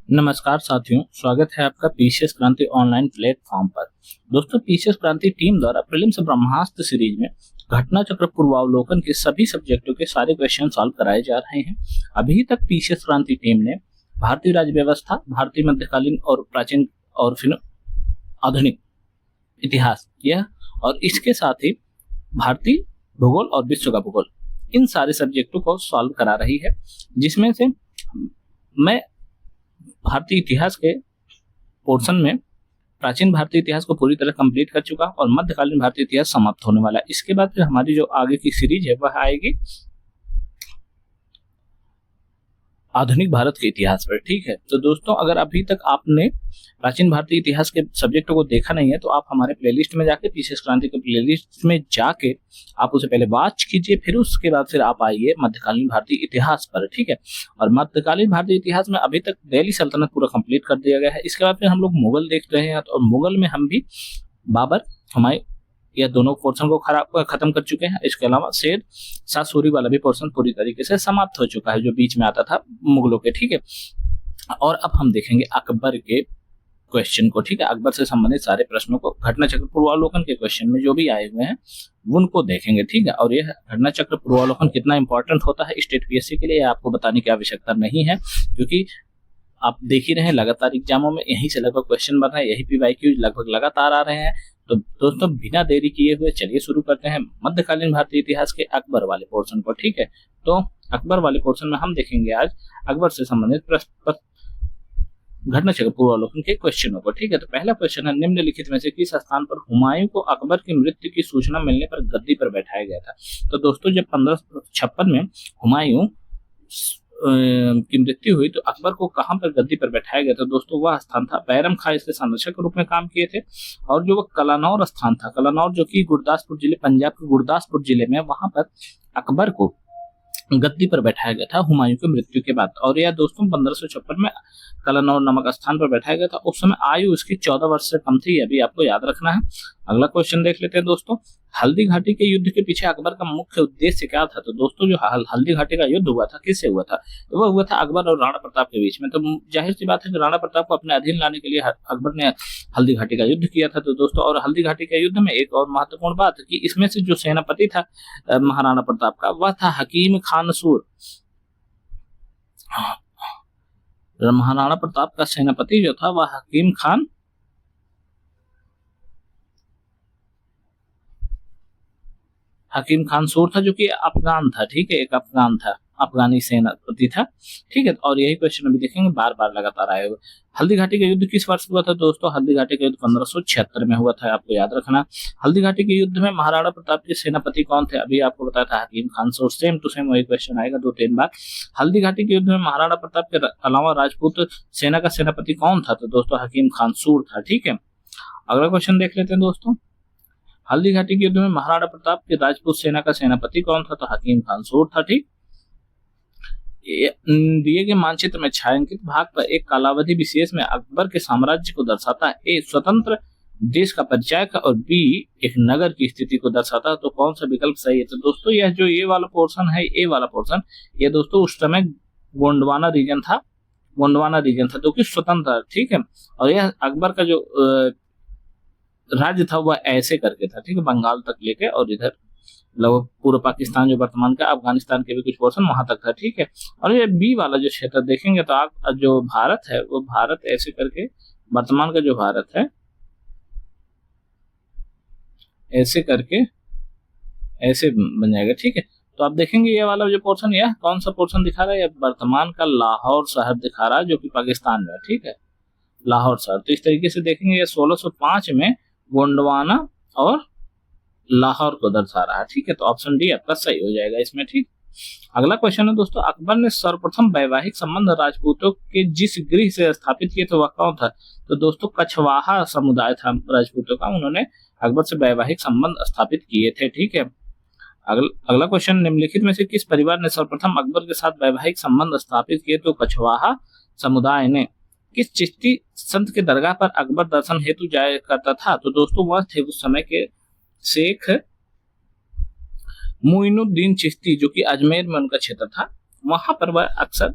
नमस्कार साथियों, स्वागत है आपका पीसीएस क्रांति ऑनलाइन प्लेटफॉर्म पर। दोस्तों, पीसीएस क्रांति टीम द्वारा प्रीलिम्स ब्रह्मास्त्र सीरीज में घटना चक्र पूर्वावलोकन के सभी सब्जेक्टों के सारे क्वेश्चन सॉल्व कराए जा रहे हैं। अभी तक पीसीएस क्रांति टीम ने भारतीय राज्य व्यवस्था, भारतीय मध्यकालीन और प्राचीन और फिर आधुनिक इतिहास यह और इसके साथ ही भारतीय भूगोल और विश्व का भूगोल, इन सारे सब्जेक्टों को सॉल्व करा रही है, जिसमें से मैं भारतीय इतिहास के पोर्शन में प्राचीन भारतीय इतिहास को पूरी तरह कंप्लीट कर चुका और मध्यकालीन भारतीय इतिहास समाप्त होने वाला है। इसके बाद फिर हमारी जो आगे की सीरीज है वह आएगी आधुनिक भारत के इतिहास पर। ठीक है, तो दोस्तों, अगर अभी तक आपने प्राचीन भारतीय इतिहास के सब्जेक्टों को देखा नहीं है तो आप हमारे प्लेलिस्ट में जाके, पीसीएस क्रांति के प्लेलिस्ट में जाके आप उसे पहले वॉच कीजिए, फिर उसके बाद फिर आप आइए मध्यकालीन भारतीय इतिहास पर। ठीक है, और मध्यकालीन भारतीय इतिहास में अभी तक दिल्ली सल्तनत पूरा कंप्लीट कर दिया गया है। इसके बाद फिर हम लोग मुगल देख रहे हैं, और मुगल में हम भी बाबर, हुमायूं, यह दोनों पोर्शन को खत्म कर चुके हैं। इसके अलावा शेर शाह सूरी वाला भी पोर्शन पूरी तरीके से समाप्त हो चुका है, जो बीच में आता था मुगलों के। ठीक है, और अब हम देखेंगे अकबर के क्वेश्चन को। ठीक है, अकबर से संबंधित सारे प्रश्नों को घटना चक्र पूर्वावलोकन के क्वेश्चन में जो भी आए हुए हैं उनको देखेंगे। ठीक है, और यह घटना चक्र पूर्वावलोकन कितना इंपॉर्टेंट होता है स्टेट पीएससी के लिए, आपको बताने की आवश्यकता नहीं है, क्योंकि आप देख ही रहे हैं लगातार एग्जामों में यहीं से लगभग क्वेश्चन बन रहे हैं, यही पीवाईक्यू लगभग लगातार आ रहे हैं। तो दोस्तों, बिना देरी किए हुए चलिए शुरू करते हैं मध्यकालीन भारतीय इतिहास के अकबर वाले पोर्शन को। ठीक है, तो अकबर वाले पोर्शन में हम देखेंगे आज अकबर से संबंधित घटना चक्र पूर्वावलोकन के क्वेश्चनों को। ठीक है, तो पहला क्वेश्चन है, निम्नलिखित में से किस स्थान पर हुमायूं को अकबर की मृत्यु की सूचना मिलने पर गद्दी पर बैठाया गया था? तो दोस्तों, जब 1556 में हुमायूं की मृत्यु हुई तो अकबर को कहां पर गद्दी पर बैठाया गया था? दोस्तों, वह स्थान था बैरम खां, इसके संरक्षक के रूप में काम किए थे। और जो वह कलानौर स्थान था, कलानौर जो कि गुरदासपुर जिले, पंजाब के गुरदासपुर जिले में, वहां पर अकबर को गद्दी पर बैठाया गया था हुमायूं की मृत्यु के बाद। और यह दोस्तों 1556 में कलानौर नामक स्थान पर बैठाया गया था। उस समय आयु उसकी 14 वर्ष से कम थी, यह भी आपको याद रखना है। अगला क्वेश्चन देख लेते हैं दोस्तों, हल्दी घाटी के युद्ध के पीछे अकबर का मुख्य उद्देश्य क्या था? तो दोस्तों, जो हल्दी घाटी का युद्ध हुआ था, किससे हुआ था? तो वह हुआ था अकबर और राणा प्रताप के बीच में। तो जाहिर सी बात है कि राणा प्रताप को अपने अधीन लाने के लिए अकबर ने हल्दी घाटी का युद्ध किया था। तो दोस्तों, और हल्दी घाटी के युद्ध में एक और महत्वपूर्ण बात है कि इसमें से जो सेनापति था महाराणा प्रताप का, वह था हकीम खान सूर। महाराणा प्रताप का सेनापति जो था वह हकीम खान सूर था, जो कि अफगान था। ठीक है, एक अफगान था, अफगानी सेनापति था। ठीक है, और यही क्वेश्चन अभी देखेंगे, बार बार लगातार आए हुए। हल्दी घाटी का युद्ध किस वर्ष हुआ था? दोस्तों, हल्दी घाटी का युद्ध 1576 में हुआ था, आपको याद रखना। हल्दी घाटी के युद्ध में महाराणा प्रताप के सेनापति कौन थे? अभी आपको बताया था हकीम खान सूर। सेम टू सेम वही क्वेश्चन आएगा 2-3 बार। हल्दी घाटी के युद्ध में महाराणा प्रताप के अलावा राजपूत सेना का सेनापति कौन था? तो दोस्तों, हकीम खान सूर था। ठीक है, अगला क्वेश्चन देख लेते हैं दोस्तों, हल्दी घाटी के युद्ध में महाराणा प्रताप के राजपूत सेना का सेनापति कौन था? तो हकीम खान सूर था। ठीक, दिए गए मानचित्र में छायांकित भाग पर एक कालावधि विशेष में अकबर के साम्राज्य को दर्शाता है। ए, स्वतंत्र देश का परिचय का, और बी, एक नगर की स्थिति को दर्शाता है। तो कौन सा विकल्प सही है? तो दोस्तों, यह जो ये वाला पोर्शन है, ए वाला पोर्शन, ये दोस्तों उस समय गोंडवाना रीजन था, जो कि स्वतंत्र। ठीक है, और यह अकबर का जो राज्य था वह ऐसे करके था। ठीक है, बंगाल तक लेके और इधर लगभग पूर्व पाकिस्तान, जो वर्तमान का अफगानिस्तान के भी कुछ पोर्शन वहां तक था। ठीक है, और ये बी वाला जो क्षेत्र देखेंगे तो आप जो भारत है वो भारत ऐसे करके, वर्तमान का जो भारत है ऐसे करके ऐसे बन जाएगा। ठीक है, तो आप देखेंगे ये वाला जो पोर्शन, यह कौन सा पोर्शन दिखा रहा है? यह वर्तमान का लाहौर शहर दिखा रहा है, जो कि पाकिस्तान में है। ठीक है, लाहौर शहर। तो इस तरीके से देखेंगे, ये 1605 में गोंडवाना और लाहौर को दर्शा रहा है। ठीक है, तो ऑप्शन डी आपका सही हो जाएगा इसमें। ठीक, अगला क्वेश्चन है दोस्तों, अकबर ने सर्वप्रथम वैवाहिक संबंध राजपूतों के जिस गृह से स्थापित किए थे वह कौन था? तो दोस्तों, कछवाहा समुदाय था राजपूतों का, उन्होंने अकबर से वैवाहिक संबंध स्थापित किए थे। ठीक है, अगला क्वेश्चन, निम्नलिखित में से किस परिवार ने सर्वप्रथम अकबर के साथ वैवाहिक संबंध स्थापित किए? तो कछवाहा समुदाय ने। किस चिश्ती संत के दरगाह पर अकबर दर्शन हेतु जाया करता था? तो दोस्तों, वह थे उस समय के शेख मुइनुद्दीन चिश्ती, जो कि अजमेर में उनका क्षेत्र था। वहां पर वह अक्सर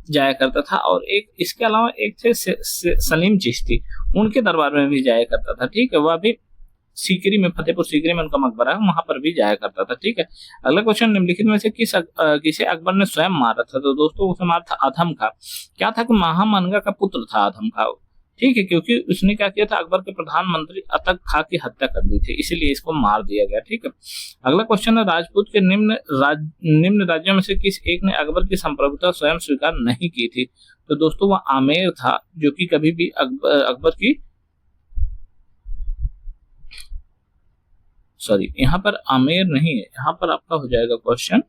जाया करता था, और एक इसके अलावा एक थे सलीम चिश्ती, उनके दरबार में भी जाया करता था। ठीक है, वह भी सीकरी में, फतेहपुर सीकरी में उनका मकबरा है, वहां पर भी जाया करता था। ठीक है, अगला क्वेश्चन, निम्नलिखित में से किसे अकबर ने स्वयं मारा था? तो दोस्तों उसे मारा था अधम का। क्या था कि महामनगा का पुत्र था अधम का। ठीक है, क्योंकि उसने क्या किया था, अकबर के प्रधानमंत्री अतक खां की हत्या कर दी थी, इसीलिए इसको मार दिया गया। ठीक है, अगला क्वेश्चन है, राजपूत के निम्न राज्यों में से किस एक ने अकबर की संप्रभुता स्वयं स्वीकार नहीं की थी? तो दोस्तों वह आमेर था, जो कि कभी भी अकबर की, सॉरी यहाँ पर आमेर नहीं है, यहाँ पर आपका हो जाएगा क्वेश्चन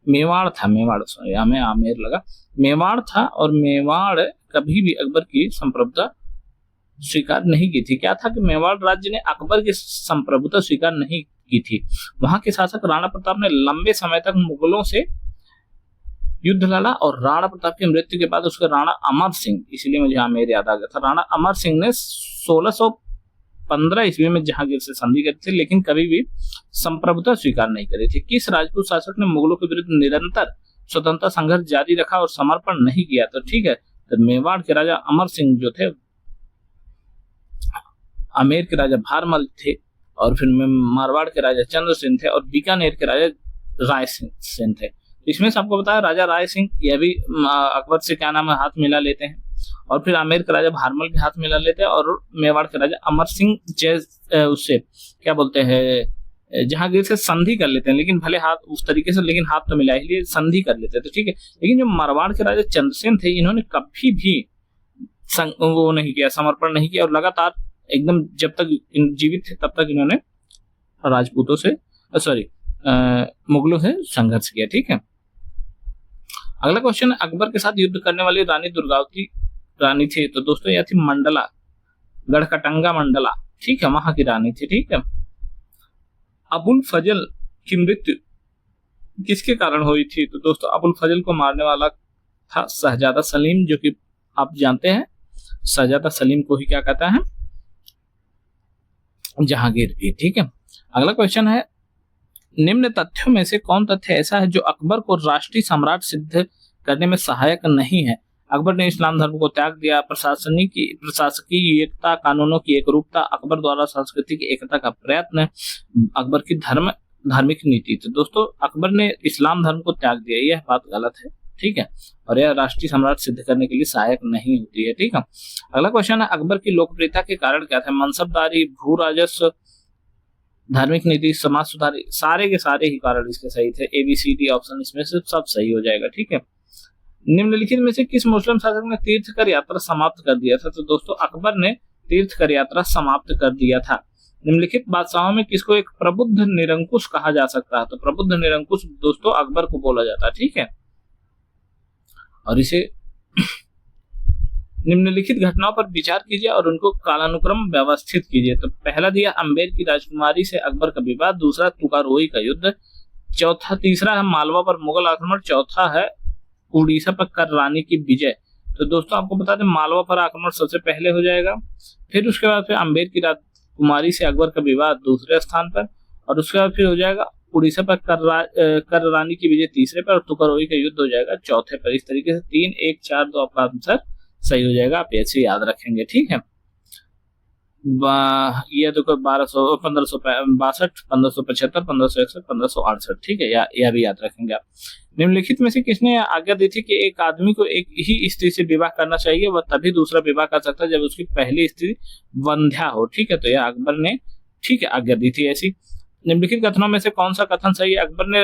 मेवाड़ था, मेवाड़, सॉरी हमें आमेर लगा, मेवाड़ था, और मेवाड़ कभी भी अकबर की संप्रभुता स्वीकार नहीं की थी। क्या था कि मेवाड़ राज्य ने अकबर की संप्रभुता स्वीकार नहीं की थी। वहां के शासक राणा प्रताप ने लंबे समय तक मुगलों से युद्ध लड़ा, और राणा प्रताप की मृत्यु के बाद उसके राणा अमर सिंह, इसलिए मुझे आमेर याद आ गया था, राणा अमर सिंह ने 1615 ईस्वी में जहांगीर से संधि करी थी, लेकिन कभी भी संप्रभुता स्वीकार नहीं करी थी। किस राजपूत शासक ने मुगलों के विरुद्ध निरंतर स्वतंत्रता संघर्ष जारी रखा और समर्पण नहीं किया? तो ठीक है, तो मेवाड़ के राजा अमर सिंह जो थे, आमेर के राजा भारमल थे, और फिर मारवाड़ के राजा चंद्र सिंह थे, और बीकानेर के राजा राय सिंह थे। इसमें से आपको बताया राजा राय सिंह यह भी अकबर से क्या नाम है, हाथ मिला लेते हैं, और फिर आमेर के राजा भारमल के हाथ मिला लेते हैं, और मेवाड़ के राजा अमर सिंह उससे क्या बोलते हैं, जहांगीर से संधि कर लेते हैं, लेकिन भले हाथ उस तरीके से, लेकिन हाथ तो मिला, इसलिए संधि कर लेते हैं। तो ठीक है, लेकिन जो मारवाड़ के राजा चंद्रसेन थे, इन्होंने कभी भी वो नहीं किया, समर्पण नहीं किया, और लगातार एकदम जब तक जीवित थे तब तक इन्होंने राजपूतों से, सॉरी मुगलों से संघर्ष किया। ठीक है, अगला क्वेश्चन है, अकबर के साथ युद्ध करने वाली रानी दुर्गावती रानी थी? तो दोस्तों यह थी मंडला, गढ़कटंगा मंडला। ठीक है, वहां की रानी थी। ठीक है, अबुल फजल की मृत्यु किसके कारण हुई थी? तो दोस्तों अबुल फजल को मारने वाला था शहजादा सलीम, जो कि आप जानते हैं शहजादा सलीम को ही क्या कहता है, जहांगीर भी। ठीक है, अगला क्वेश्चन है, निम्न तथ्यों में से कौन तथ्य ऐसा है जो अकबर को राष्ट्रीय सम्राट सिद्ध करने में सहायक नहीं है? अकबर ने इस्लाम धर्म को त्याग दिया, प्रशासकीय एकता, कानूनों की एकरूपता, अकबर द्वारा सांस्कृतिक एकता का प्रयत्न, अकबर की धार्मिक नीति। तो दोस्तों अकबर ने इस्लाम धर्म को त्याग दिया, यह बात गलत है। ठीक है, और यह राष्ट्रीय सम्राट सिद्ध करने के लिए सहायक नहीं होती है। ठीक है, अगला क्वेश्चन है, अकबर की लोकप्रियता के कारण क्या थे? मनसबदारी, भू राजस्व, धार्मिक नीति, समाज सुधार, सारे के सारे ही कारण इसके सही थे। ABCD ऑप्शन इसमें से सब सही हो जाएगा। ठीक है, निम्नलिखित में से किस मुस्लिम शासक ने तीर्थकर यात्रा समाप्त कर दिया था? तो दोस्तों अकबर ने तीर्थकर यात्रा समाप्त कर दिया था। निम्नलिखित बादशाहों में किसको एक प्रबुद्ध निरंकुश कहा जा सकता है? तो प्रबुद्ध निरंकुश दोस्तों अकबर को बोला जाता है। ठीक है, और इसे निम्नलिखित घटनाओं पर विचार कीजिए और उनको कालानुक्रम व्यवस्थित कीजिए। तो पहला दिया अम्बेर की राजकुमारी से अकबर का विवाद, दूसरा तुकारोई का युद्ध, तीसरा है मालवा पर मुगल आक्रमण, चौथा है उड़ीसा पर कर रानी की विजय। तो दोस्तों आपको बता दें मालवा पर आक्रमण सबसे पहले हो जाएगा, फिर उसके बाद फिर अम्बेर की राजकुमारी से अकबर का विवाद दूसरे स्थान पर, और उसके बाद फिर हो जाएगा उड़ीसा पर कर रानी की विजय तीसरे पर, और तुकारोई का युद्ध हो जाएगा चौथे पर। इस तरीके से 3, 1, 4, 2 आपका आंसर सही हो जाएगा, आप ऐसे याद रखेंगे। ठीक है, ये तो 1562, 1575, 1561, 1568। ठीक है, यह भी याद रखेंगे आप। निम्नलिखित में से किसने आज्ञा दी थी कि एक आदमी को एक ही स्त्री से विवाह करना चाहिए, वह तभी दूसरा विवाह कर सकता है जब उसकी पहली स्त्री वंध्या हो? ठीक है, तो यह अकबर ने ठीक है आज्ञा दी थी ऐसी। निम्नलिखित कथनों में से कौन सा कथन सही है? अकबर ने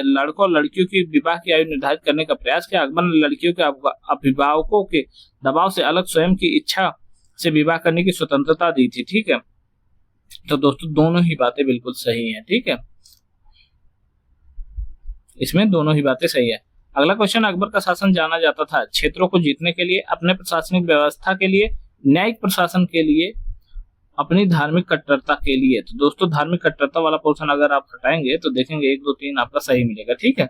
लड़कों और लड़कियों की विवाह की आयु निर्धारित करने का प्रयास किया। अकबर ने लड़कियों के अभिभावकों के दबाव से अलग स्वयं की इच्छा से विवाह करने की स्वतंत्रता दी थी। ठीक है, तो दोस्तों दोनों ही बातें बिल्कुल सही हैं। ठीक है, इसमें दोनों ही बातें सही है। अगला क्वेश्चन, अकबर का शासन जाना जाता था क्षेत्रों को जीतने के लिए, अपने प्रशासनिक व्यवस्था के लिए, न्यायिक प्रशासन के लिए, अपनी धार्मिक कट्टरता के लिए। तो दोस्तों धार्मिक कट्टरता वाला पोर्शन अगर आप हटाएंगे तो देखेंगे 1, 2, 3 आपका सही मिलेगा। ठीक है,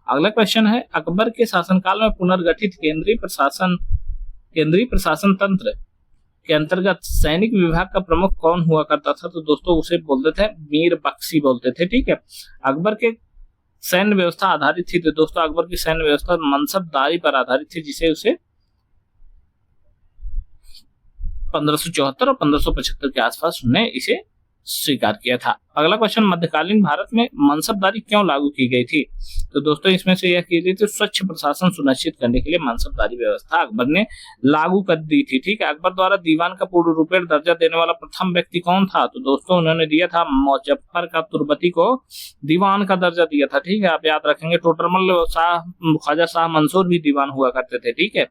अगला क्वेश्चन है, अकबर के शासनकाल में पुनर्गठित केंद्रीय प्रशासन तंत्र के अंतर्गत सैनिक विभाग का प्रमुख कौन हुआ करता था? तो दोस्तों उसे बोलते थे मीर बख्शी बोलते थे। ठीक है, अकबर के सैन्य व्यवस्था आधारित थी? तो दोस्तों अकबर की सैन्य व्यवस्था मनसबदारी पर आधारित थी, जिसे उसे 1574 और 1575 के आसपास उन्हें इसे स्वीकार किया था। अगला क्वेश्चन, मध्यकालीन भारत में मनसबदारी क्यों लागू की गई थी? तो दोस्तों इसमें से यह की गई थी स्वच्छ प्रशासन सुनिश्चित करने के लिए मनसबदारी व्यवस्था अकबर ने लागू कर दी थी। ठीक है, अकबर द्वारा दीवान का पूर्ण रूपेण दर्जा देने वाला प्रथम व्यक्ति कौन था? तो दोस्तों उन्होंने दिया था मुजफ्फर का तुर्बती को दीवान का दर्जा दिया था। ठीक है, आप याद रखेंगे टोडरमल शाह, ख्वाजा शाह मंसूर भी दीवान हुआ करते थे। ठीक है,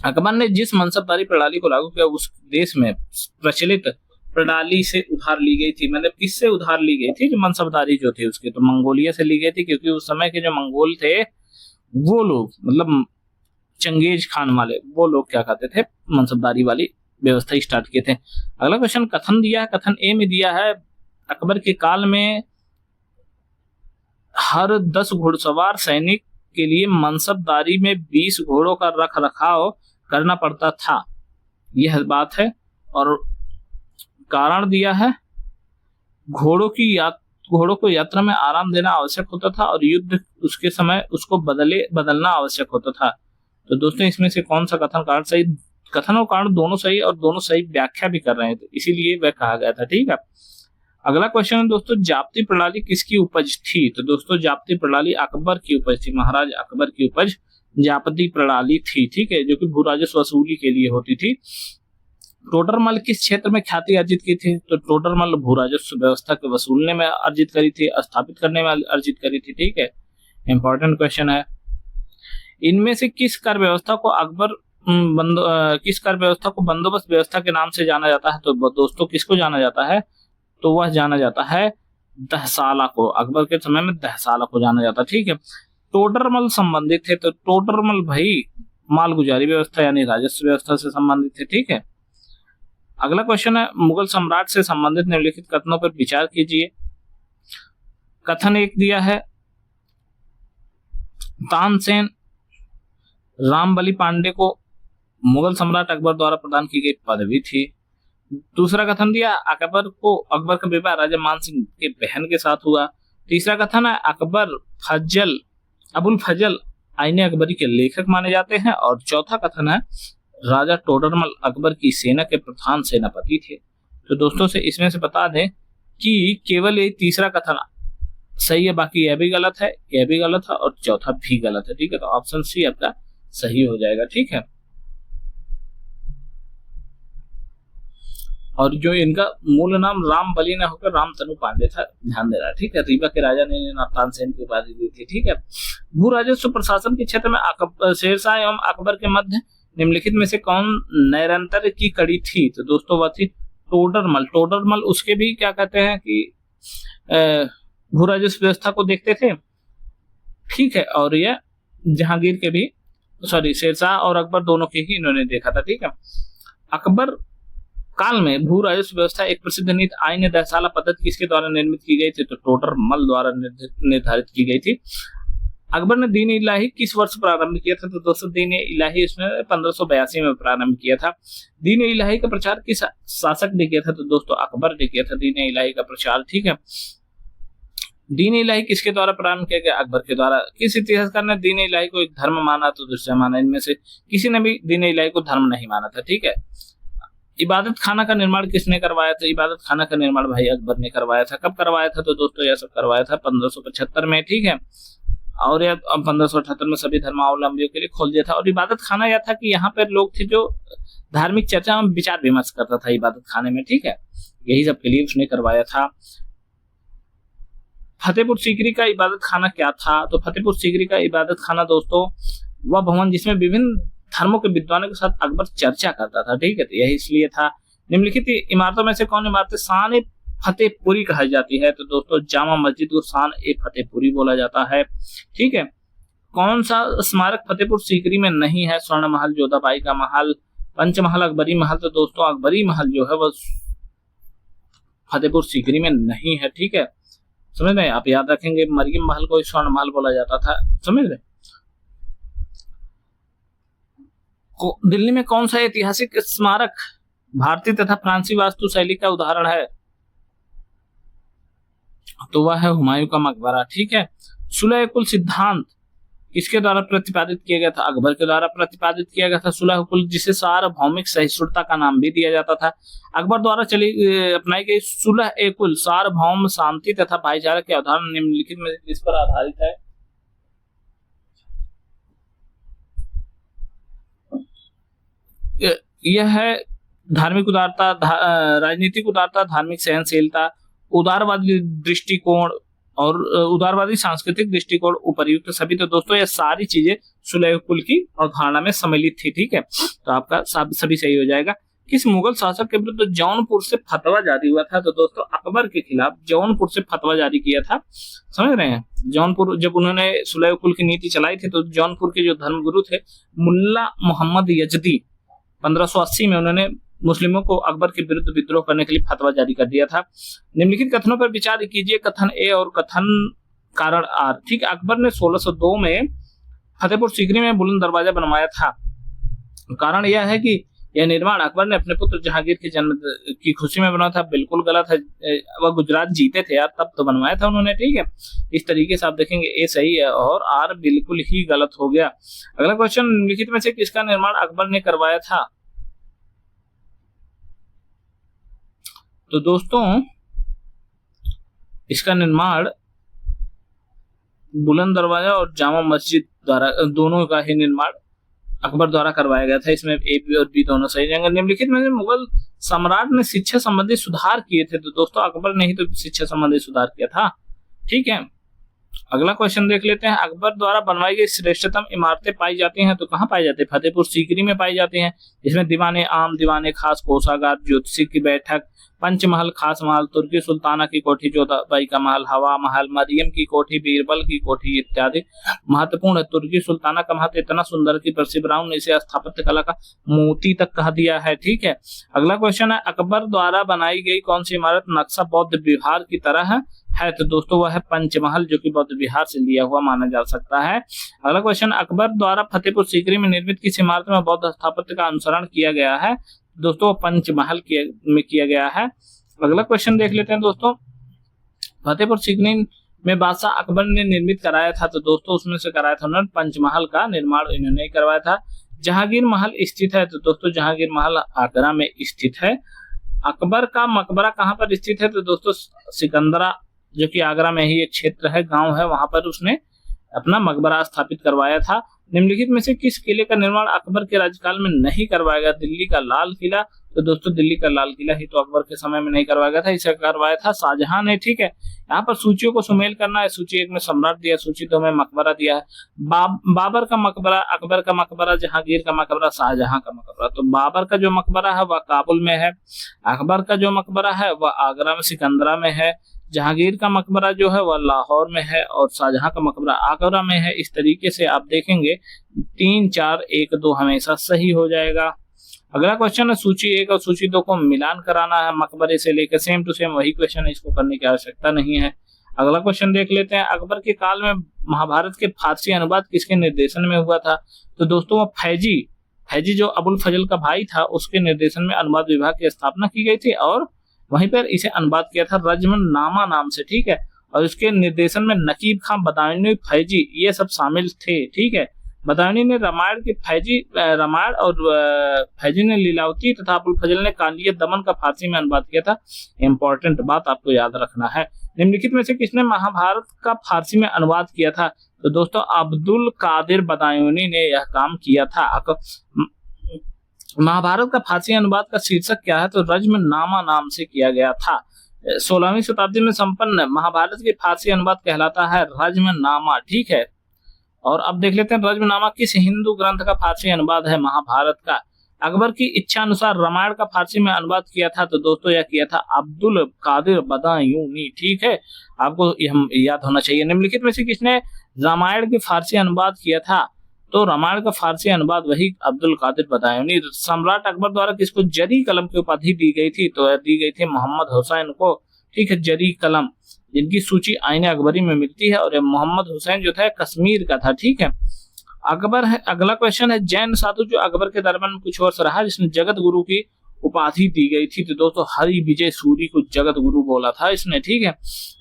अकबर ने जिस मनसबदारी प्रणाली को लागू किया उस देश में प्रचलित प्रणाली से उधार ली गई थी। मतलब किससे उधार ली गई थी? जो मनसबदारी जो थी उसकी, तो मंगोलिया से ली गई थी, क्योंकि उस समय के जो मंगोल थे वो लोग, मतलब चंगेज खान वाले, वो लोग क्या कहते थे, मनसबदारी वाली व्यवस्था स्टार्ट किए थे। अगला क्वेश्चन कथन दिया है, कथन ए में दिया है अकबर के काल में हर 10 घुड़सवार सैनिक के लिए मनसबदारी में 20 घोड़ों का रख रखाव करना पड़ता था, यह बात है। और कारण दिया है घोड़ों को यात्रा में आराम देना आवश्यक होता था और युद्ध उसके समय उसको बदलना आवश्यक होता था। तो दोस्तों इसमें से कौन सा कथन कारण सही? कथन और कारण दोनों सही और दोनों सही व्याख्या भी कर रहे हैं, तो इसीलिए वह कहा गया था। ठीक है, अगला क्वेश्चन है दोस्तों, जाप्ती प्रणाली किसकी उपज थी? तो दोस्तों जाप्ती प्रणाली अकबर की उपज थी, महाराज अकबर की उपज जाप्ती प्रणाली थी। ठीक है, जो कि भू राजस्व वसूली के लिए होती थी। टोडरमल किस क्षेत्र में ख्याति अर्जित की थी? तो टोडरमल भू राजस्व व्यवस्था के वसूलने में अर्जित करी थी, स्थापित करने में अर्जित करी थी। ठीक है, इंपॉर्टेंट क्वेश्चन है। इनमें से किस कर व्यवस्था को बंदोबस्त व्यवस्था के नाम से जाना जाता है? तो दोस्तों किसको जाना जाता है? तो वह जाना जाता है दहसाला को। अकबर के समय में दहसाला को जाना जाता। ठीक है, टोडरमल संबंधित थे, तो टोडरमल भाई मालगुजारी व्यवस्था यानी राजस्व व्यवस्था से संबंधित थे। ठीक है, अगला क्वेश्चन है, मुगल सम्राट से संबंधित निम्नलिखित कथनों पर विचार कीजिए। कथन एक दिया है तानसेन रामबली पांडे को मुगल सम्राट अकबर द्वारा प्रदान की गई पदवी थी। दूसरा कथन दिया अकबर का विवाह राजा मान सिंह के बहन के साथ हुआ। तीसरा कथन है अबुल फजल आईने अकबरी के लेखक माने जाते हैं। और चौथा कथन है राजा टोडरमल अकबर की सेना के प्रधान सेनापति थे। तो दोस्तों से इसमें से बता दें कि केवल ये तीसरा कथन सही है, बाकी यह भी गलत है, यह भी गलत है और चौथा भी गलत है। ठीक है, तो ऑप्शन सी आपका सही हो जाएगा। ठीक है, और जो इनका मूल नाम रामबली न होकर रामतनु पांडे था, ध्यान देना। ठीक है, रीवा के राजा ने तानसेन की उपाधि दी थी। ठीक है, भू राजस्व प्रशासन के क्षेत्र में शेरशाह एवं अकबर के मध्य निम्नलिखित में से कौन नैरंतर की कड़ी थी? तो दोस्तों वह थी टोडरमल उसके भी क्या कहते हैं कि भू राजस्व व्यवस्था को देखते थे। ठीक है, और यह जहांगीर के भी, शेरशाह और अकबर दोनों के ही इन्होंने देखा था। ठीक है, अकबर काल में भू राजस्व व्यवस्था एक प्रसिद्ध नीति आईन दहसाला पद्धति किसके द्वारा निर्मित की गई थी? तो टोडरमल द्वारा निर्धारित की गई थी। अकबर ने दीन इलाही किस वर्ष प्रारंभ किया था? तो दोस्तों दीन इलाही इसमें 1582 में प्रारंभ किया था। दीन इलाही का प्रचार किस शासक ने किया था? तो दोस्तों अकबर ने किया था दीन इलाही का प्रचार। ठीक है, दीन इलाही किसके द्वारा प्रारंभ किया गया? अकबर के द्वारा। किस इतिहासकार ने दीन इलाही को एक धर्म माना? तो दूसरा माना। इनमें से किसी ने भी दीन इलाही को धर्म नहीं माना था। ठीक है, इबादत खाना का निर्माण किसने करवाया था? इबादत खाना का निर्माण भाई अकबर ने करवाया था। कब करवाया था? तो दोस्तों यह सब करवाया था 1575 में। ठीक है, और यह 1578 में सभी धर्मावलंबियों के लिए खोल दिया था। और इबादत खाना यह था कि यहाँ पर लोग थे जो धार्मिक चर्चा में विचार विमर्श करता था इबादत खाने में। ठीक है, यही सब के लिए उसने करवाया था। फतेहपुर सीकरी का इबादत खाना क्या था? तो फतेहपुर सीकरी का इबादत खाना दोस्तों वह भवन जिसमें विभिन्न धर्मों के विद्वानों के साथ अकबर चर्चा करता था। ठीक है, तो यही इसलिए था। निम्नलिखित इमारतों में से कौन इमारतें शान ए फतेहपुरी कही जाती है? तो दोस्तों जामा मस्जिद को शान ए फतेहपुरी बोला जाता है। ठीक है, कौन सा स्मारक फतेहपुर सीकरी में नहीं है? स्वर्ण महल, जोधाबाई का महल, पंचमहल, अकबरी महल। तो दोस्तों अकबरी महल जो है वह फतेहपुर सीकरी में नहीं है। ठीक है, समझ रहे? आप याद रखेंगे मरियम महल को स्वर्ण महल बोला जाता था। समझ रहे? दिल्ली में कौन सा ऐतिहासिक स्मारक भारतीय तथा फ्रांसीसी वास्तु शैली का उदाहरण है? तो वह है हुमायूं का मकबरा। ठीक है, सुलह कुल सिद्धांत किसके द्वारा प्रतिपादित किया गया था? अकबर के द्वारा प्रतिपादित किया गया था सुलह कुल, जिसे सार्वभौमिक सहिष्णुता का नाम भी दिया जाता था। अकबर द्वारा अपनाई गई सुलह कुल सार्वभौम शांति तथा भाईचारा के अवधारणा निम्नलिखित में किस पर आधारित है? यह है धार्मिक उदारता, राजनीतिक उदारता, धार्मिक सहनशीलता, उदारवादी दृष्टिकोण और उदारवादी सांस्कृतिक दृष्टिकोण उपर्युक्त सभी। तो दोस्तों ये सारी चीजें सुलह कुल की अवधारणा में सम्मिलित थी। ठीक है, तो आपका सभी सही हो जाएगा। किस मुगल शासक के विरुद्ध जौनपुर से फतवा जारी हुआ था? तो दोस्तों अकबर के खिलाफ जौनपुर से फतवा जारी किया था। समझ रहे हैं, जौनपुर जब उन्होंने सुलह कुल की नीति चलाई थी तो जौनपुर के जो धर्मगुरु थे मुल्ला मोहम्मद यजदी, 1580 में उन्होंने मुस्लिमों को अकबर के विरुद्ध विद्रोह करने के लिए फतवा जारी कर दिया था। निम्नलिखित कथनों पर विचार कीजिए, कथन ए और कथन कारण आर। ठीक, अकबर ने 1602 में फतेहपुर सीकरी में बुलंद दरवाजा बनवाया था। कारण यह है कि यह निर्माण अकबर ने अपने पुत्र जहांगीर के जन्म की खुशी में बनाया था। बिल्कुल गलत है, वह गुजरात जीते थे यार, तब तो बनवाया था उन्होंने। ठीक है, इस तरीके से आप देखेंगे ए सही है और आर बिल्कुल ही गलत हो गया। अगला क्वेश्चन, निम्नलिखित में से किसका निर्माण अकबर ने करवाया था? तो दोस्तों इसका निर्माण बुलंद दरवाजा और जामा मस्जिद द्वारा, दोनों का ही निर्माण अकबर द्वारा करवाया गया था। इसमें ए बी और बी दोनों सही जाएंगे। निम्नलिखित में मुगल सम्राट ने शिक्षा संबंधी सुधार किए थे? तो दोस्तों अकबर ने ही तो शिक्षा संबंधी सुधार किया था। ठीक है, अगला क्वेश्चन देख लेते हैं। अकबर द्वारा बनवाई गई श्रेष्ठतम इमारतें पाई जाती हैं तो कहाँ पाई जाती है? फतेहपुर सीकरी में पाई जाती हैं। इसमें दीवाने आम, दीवाने खास, कोषागार, ज्योतिषी की बैठक, पंचमहल, खास महल, तुर्की सुल्ताना की कोठी, जोधाबाई का महल, हवा महल, मरियम की कोठी, बीरबल की कोठी इत्यादि महत्वपूर्ण है। तुर्की सुल्ताना का महल इतना सुंदर कि परसी ब्राउन ने इसे स्थापत्य कला का मोती तक कह दिया है। ठीक है, अगला क्वेश्चन है, अकबर द्वारा बनाई गई कौन सी इमारत नक्शा बौद्ध विहार की तरह है? तो दोस्तों वह है पंचमहल, जो कि बौद्ध विहार से लिया हुआ माना जा सकता है। अगला क्वेश्चन, अकबर द्वारा फतेहपुर सीकरी में निर्मित किस इमारत में बौद्ध स्थापत्य का अनुसरण किया गया है? दोस्तों पंचमहल में किया गया है। अगला क्वेश्चन देख लेते हैं दोस्तों, फतेहपुर सीकरी में बादशाह अकबर ने निर्मित कराया था? तो दोस्तों उसमें से कराया था उन्होंने पंचमहल का निर्माण, इन्होंने करवाया था। जहांगीर महल स्थित है? तो दोस्तों जहांगीर महल आगरा में स्थित है। अकबर का मकबरा कहाँ पर स्थित है? तो दोस्तों सिकंदरा, जो कि आगरा में ही एक क्षेत्र है, गांव है, वहां पर उसने अपना मकबरा स्थापित करवाया था। निम्नलिखित में से किस किले का निर्माण अकबर के राज्यकाल में नहीं करवाया गया? दिल्ली का लाल किला। तो दोस्तों दिल्ली का लाल किला ही तो अकबर के समय में नहीं करवाया गया था, इसे करवाया था शाहजहां ने। ठीक है, यहाँ पर सूचियों को सुमेल करना है। सूची 1 में सम्राट दिया, सूची 2 में मकबरा दिया है। बाबर का मकबरा, अकबर का मकबरा, जहांगीर का मकबरा, शाहजहां का मकबरा। तो बाबर का जो मकबरा है वह काबुल में है, अकबर का जो मकबरा है वह आगरा में सिकंदरा में है, जहांगीर का मकबरा जो है वह लाहौर में है और शाहजहां का मकबरा आगरा में है। इस तरीके से आप देखेंगे 3, 4, 1, 2 हमेशा सही हो जाएगा। अगला क्वेश्चन है, सूची 1 और सूची 2 को मिलान कराना है मकबरे से लेकर, सेम टू सेम वही क्वेश्चन है, इसको करने की आवश्यकता नहीं है। अगला क्वेश्चन देख लेते हैं, अकबर के काल में महाभारत के फारसी अनुवाद किसके निर्देशन में हुआ था? तो दोस्तों वो फैजी जो अबुल फजल का भाई था, उसके निर्देशन में अनुवाद विभाग की स्थापना की गई थी और वहीं पर इसे अनुवाद किया था रजमनामा नाम से। ठीक है, और इसके निर्देशन में नकीब खां, बदायूनी, फैजी ये सब शामिल थे। ठीक है, बदायूनी ने रामायण की, रामायण और फैजी ने लीलावती तथा अबुल फजल ने कालिया दमन का फारसी में अनुवाद किया था। इंपॉर्टेंट बात आपको याद रखना है। निम्नलिखित में से किसने महाभारत का फारसी में अनुवाद किया था? तो दोस्तों अब्दुल कादिर बदायूनी ने यह काम किया था। महाभारत का फारसी अनुवाद का शीर्षक क्या है? तो रजमनामा नाम से किया गया था। 16वीं शताब्दी में संपन्न महाभारत के फारसी अनुवाद कहलाता है रजमनामा। ठीक है, और अब देख लेते हैं रजमनामा किस हिंदू ग्रंथ का फारसी अनुवाद है? महाभारत का। अकबर की इच्छा अनुसार रामायण का फारसी में अनुवाद किया था? तो दोस्तों यह किया था अब्दुल कादिर बदायूनी। ठीक है, आपको यह याद होना चाहिए। निम्नलिखित में से किसने रामायण के फारसी अनुवाद किया था? तो रामायण का फारसी अनुवाद वही अब्दुल कादिर बदायूनी। सम्राट अकबर द्वारा किसको जरी कलम की उपाधि दी गई थी? तो दी गई थी मोहम्मद हुसैन को। ठीक है, जरी कलम, जिनकी सूची आईने अकबरी में मिलती है, और मोहम्मद हुसैन जो था कश्मीर का था। ठीक है, अकबर है। अगला क्वेश्चन है, जैन साधु जो अकबर के दरबार में कुछ वर्ष रहा, जिसने जगत गुरु की उपाधि दी गई थी। तो दोस्तों हरि विजय सूरी को जगत गुरु बोला था इसने, ठीक है।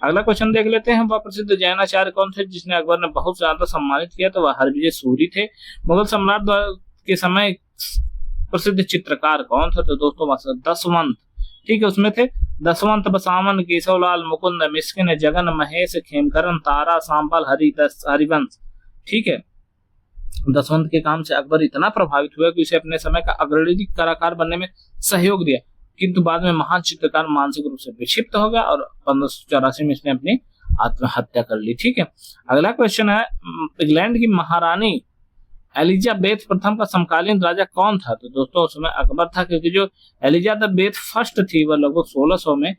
अगला क्वेश्चन देख लेते हैं, वह प्रसिद्ध जैनाचार्य कौन थे जिसने अकबर ने बहुत ज्यादा सम्मानित किया? तो वह हरिविजय सूरी थे। मुगल सम्राट के समय प्रसिद्ध चित्रकार कौन था? तो दोस्तों दसवंत, ठीक है, उसमें थे दसवंत, बसावन, केशवलाल, मुकुंद, मिस्किन, जगन, महेश, खेमकरण, तारा, सांपल, हरिवंश, ठीक है। दसवंत के काम से अकबर इतना प्रभावित हुआ कि उसे अपने समय का अग्रणी कलाकार बनने में सहयोग दिया, किंतु बाद में महान चित्रकार मानसिक रूप से विक्षिप्त हो गया और 1584 में इसने अपनी आत्महत्या कर ली, ठीक है। अगला क्वेश्चन है, इंग्लैंड की महारानी एलिजाबेथ प्रथम का समकालीन राजा कौन था? तो दोस्तों उस समय अकबर था, क्योंकि जो एलिजाबेथ फर्स्ट थी वह लगभग 1600 में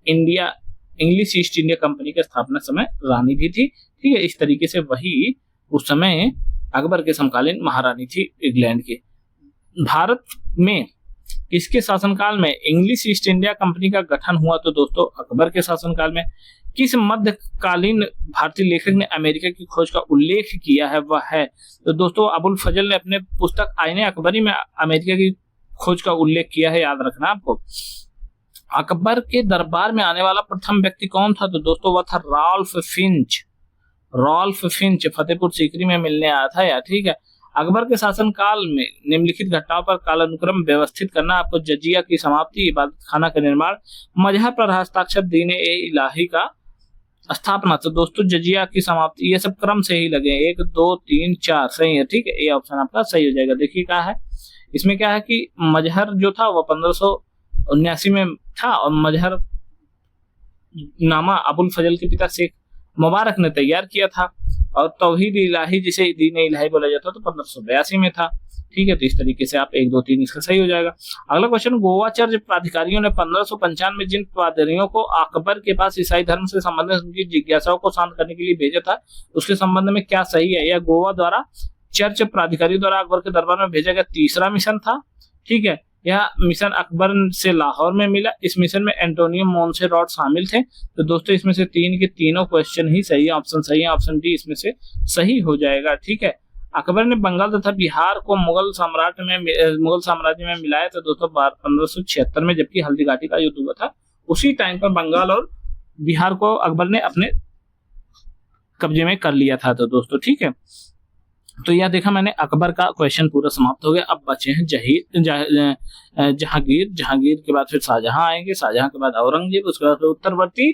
इंग्लिश ईस्ट इंडिया कंपनी के स्थापना समय रानी भी थी, ठीक है। इस तरीके से वही उस समय अकबर के समकालीन महारानी थी इंग्लैंड के। भारत में किसके शासनकाल में इंग्लिश ईस्ट इंडिया कंपनी का गठन हुआ? तो दोस्तों अकबर के शासनकाल में। किस मध्यकालीन भारतीय लेखक ने अमेरिका की खोज का उल्लेख किया है? वह है तो दोस्तों अबुल फजल ने अपने पुस्तक आईने अकबरी में अमेरिका की खोज का उल्लेख किया है, याद रखना आपको। अकबर के दरबार में आने वाला प्रथम व्यक्ति कौन था? तो दोस्तों वह था रॉल्फ फिंच फतेहपुर सीकरी में मिलने आया था यार, ठीक है। अकबर के शासनकाल में निम्नलिखित घटनाओं पर कालानुक्रम व्यवस्थित करना आपको: जजिया की समाप्ति, इबादत खाना का निर्माण, मजहब पर हस्ताक्षर, दीन ए इलाही का स्थापना। तो दोस्तों जजिया की समाप्ति, ये सब क्रम से ही लगे, 1 2 3 4 सही है, ठीक है। ये ऑप्शन आपका सही हो जाएगा। देखिए क्या है इसमें, क्या है कि मजहर जो था वह 1579 में था और मजहर नामा अबुल फजल के पिता शेख मुबारक ने तैयार किया था, और तौहीद इलाही जिसे दीन इलाही बोला जाता तो 1582 में था, ठीक है। तो इस तरीके से आप 1 2 3 इसका सही हो जाएगा। अगला क्वेश्चन, गोवा चर्च प्राधिकारियों ने 1595 में जिन पादरियों को अकबर के पास ईसाई धर्म से संबंधित उनकी जिज्ञासाओं को शांत करने के लिए भेजा था, उसके संबंध में क्या सही है? यह गोवा द्वारा चर्च प्राधिकारी द्वारा अकबर के दरबार में भेजा गया तीसरा मिशन था, ठीक है। यह मिशन अकबर से लाहौर में मिला। इस मिशन में एंटोनियो मोंसेराट शामिल थे। तो दोस्तों इसमें से तीन के तीनों क्वेश्चन ही सही है, ऑप्शन सही है, ऑप्शन डी इसमें से सही हो जाएगा, ठीक है। अकबर ने बंगाल तथा बिहार को मुगल साम्राज्य में मिलाया था दोस्तों 1576 में, जबकि हल्दीघाटी का युद्ध हुआ था उसी टाइम पर बंगाल और बिहार को अकबर ने अपने कब्जे में कर लिया था। तो दोस्तों ठीक है, तो यह देखा मैंने अकबर का क्वेश्चन पूरा समाप्त हो गया। अब बचे हैं जहांगीर के बाद फिर शाहजहां आएंगे, शाहजहां के बाद औरंगजेब, उसके बाद उत्तरवर्ती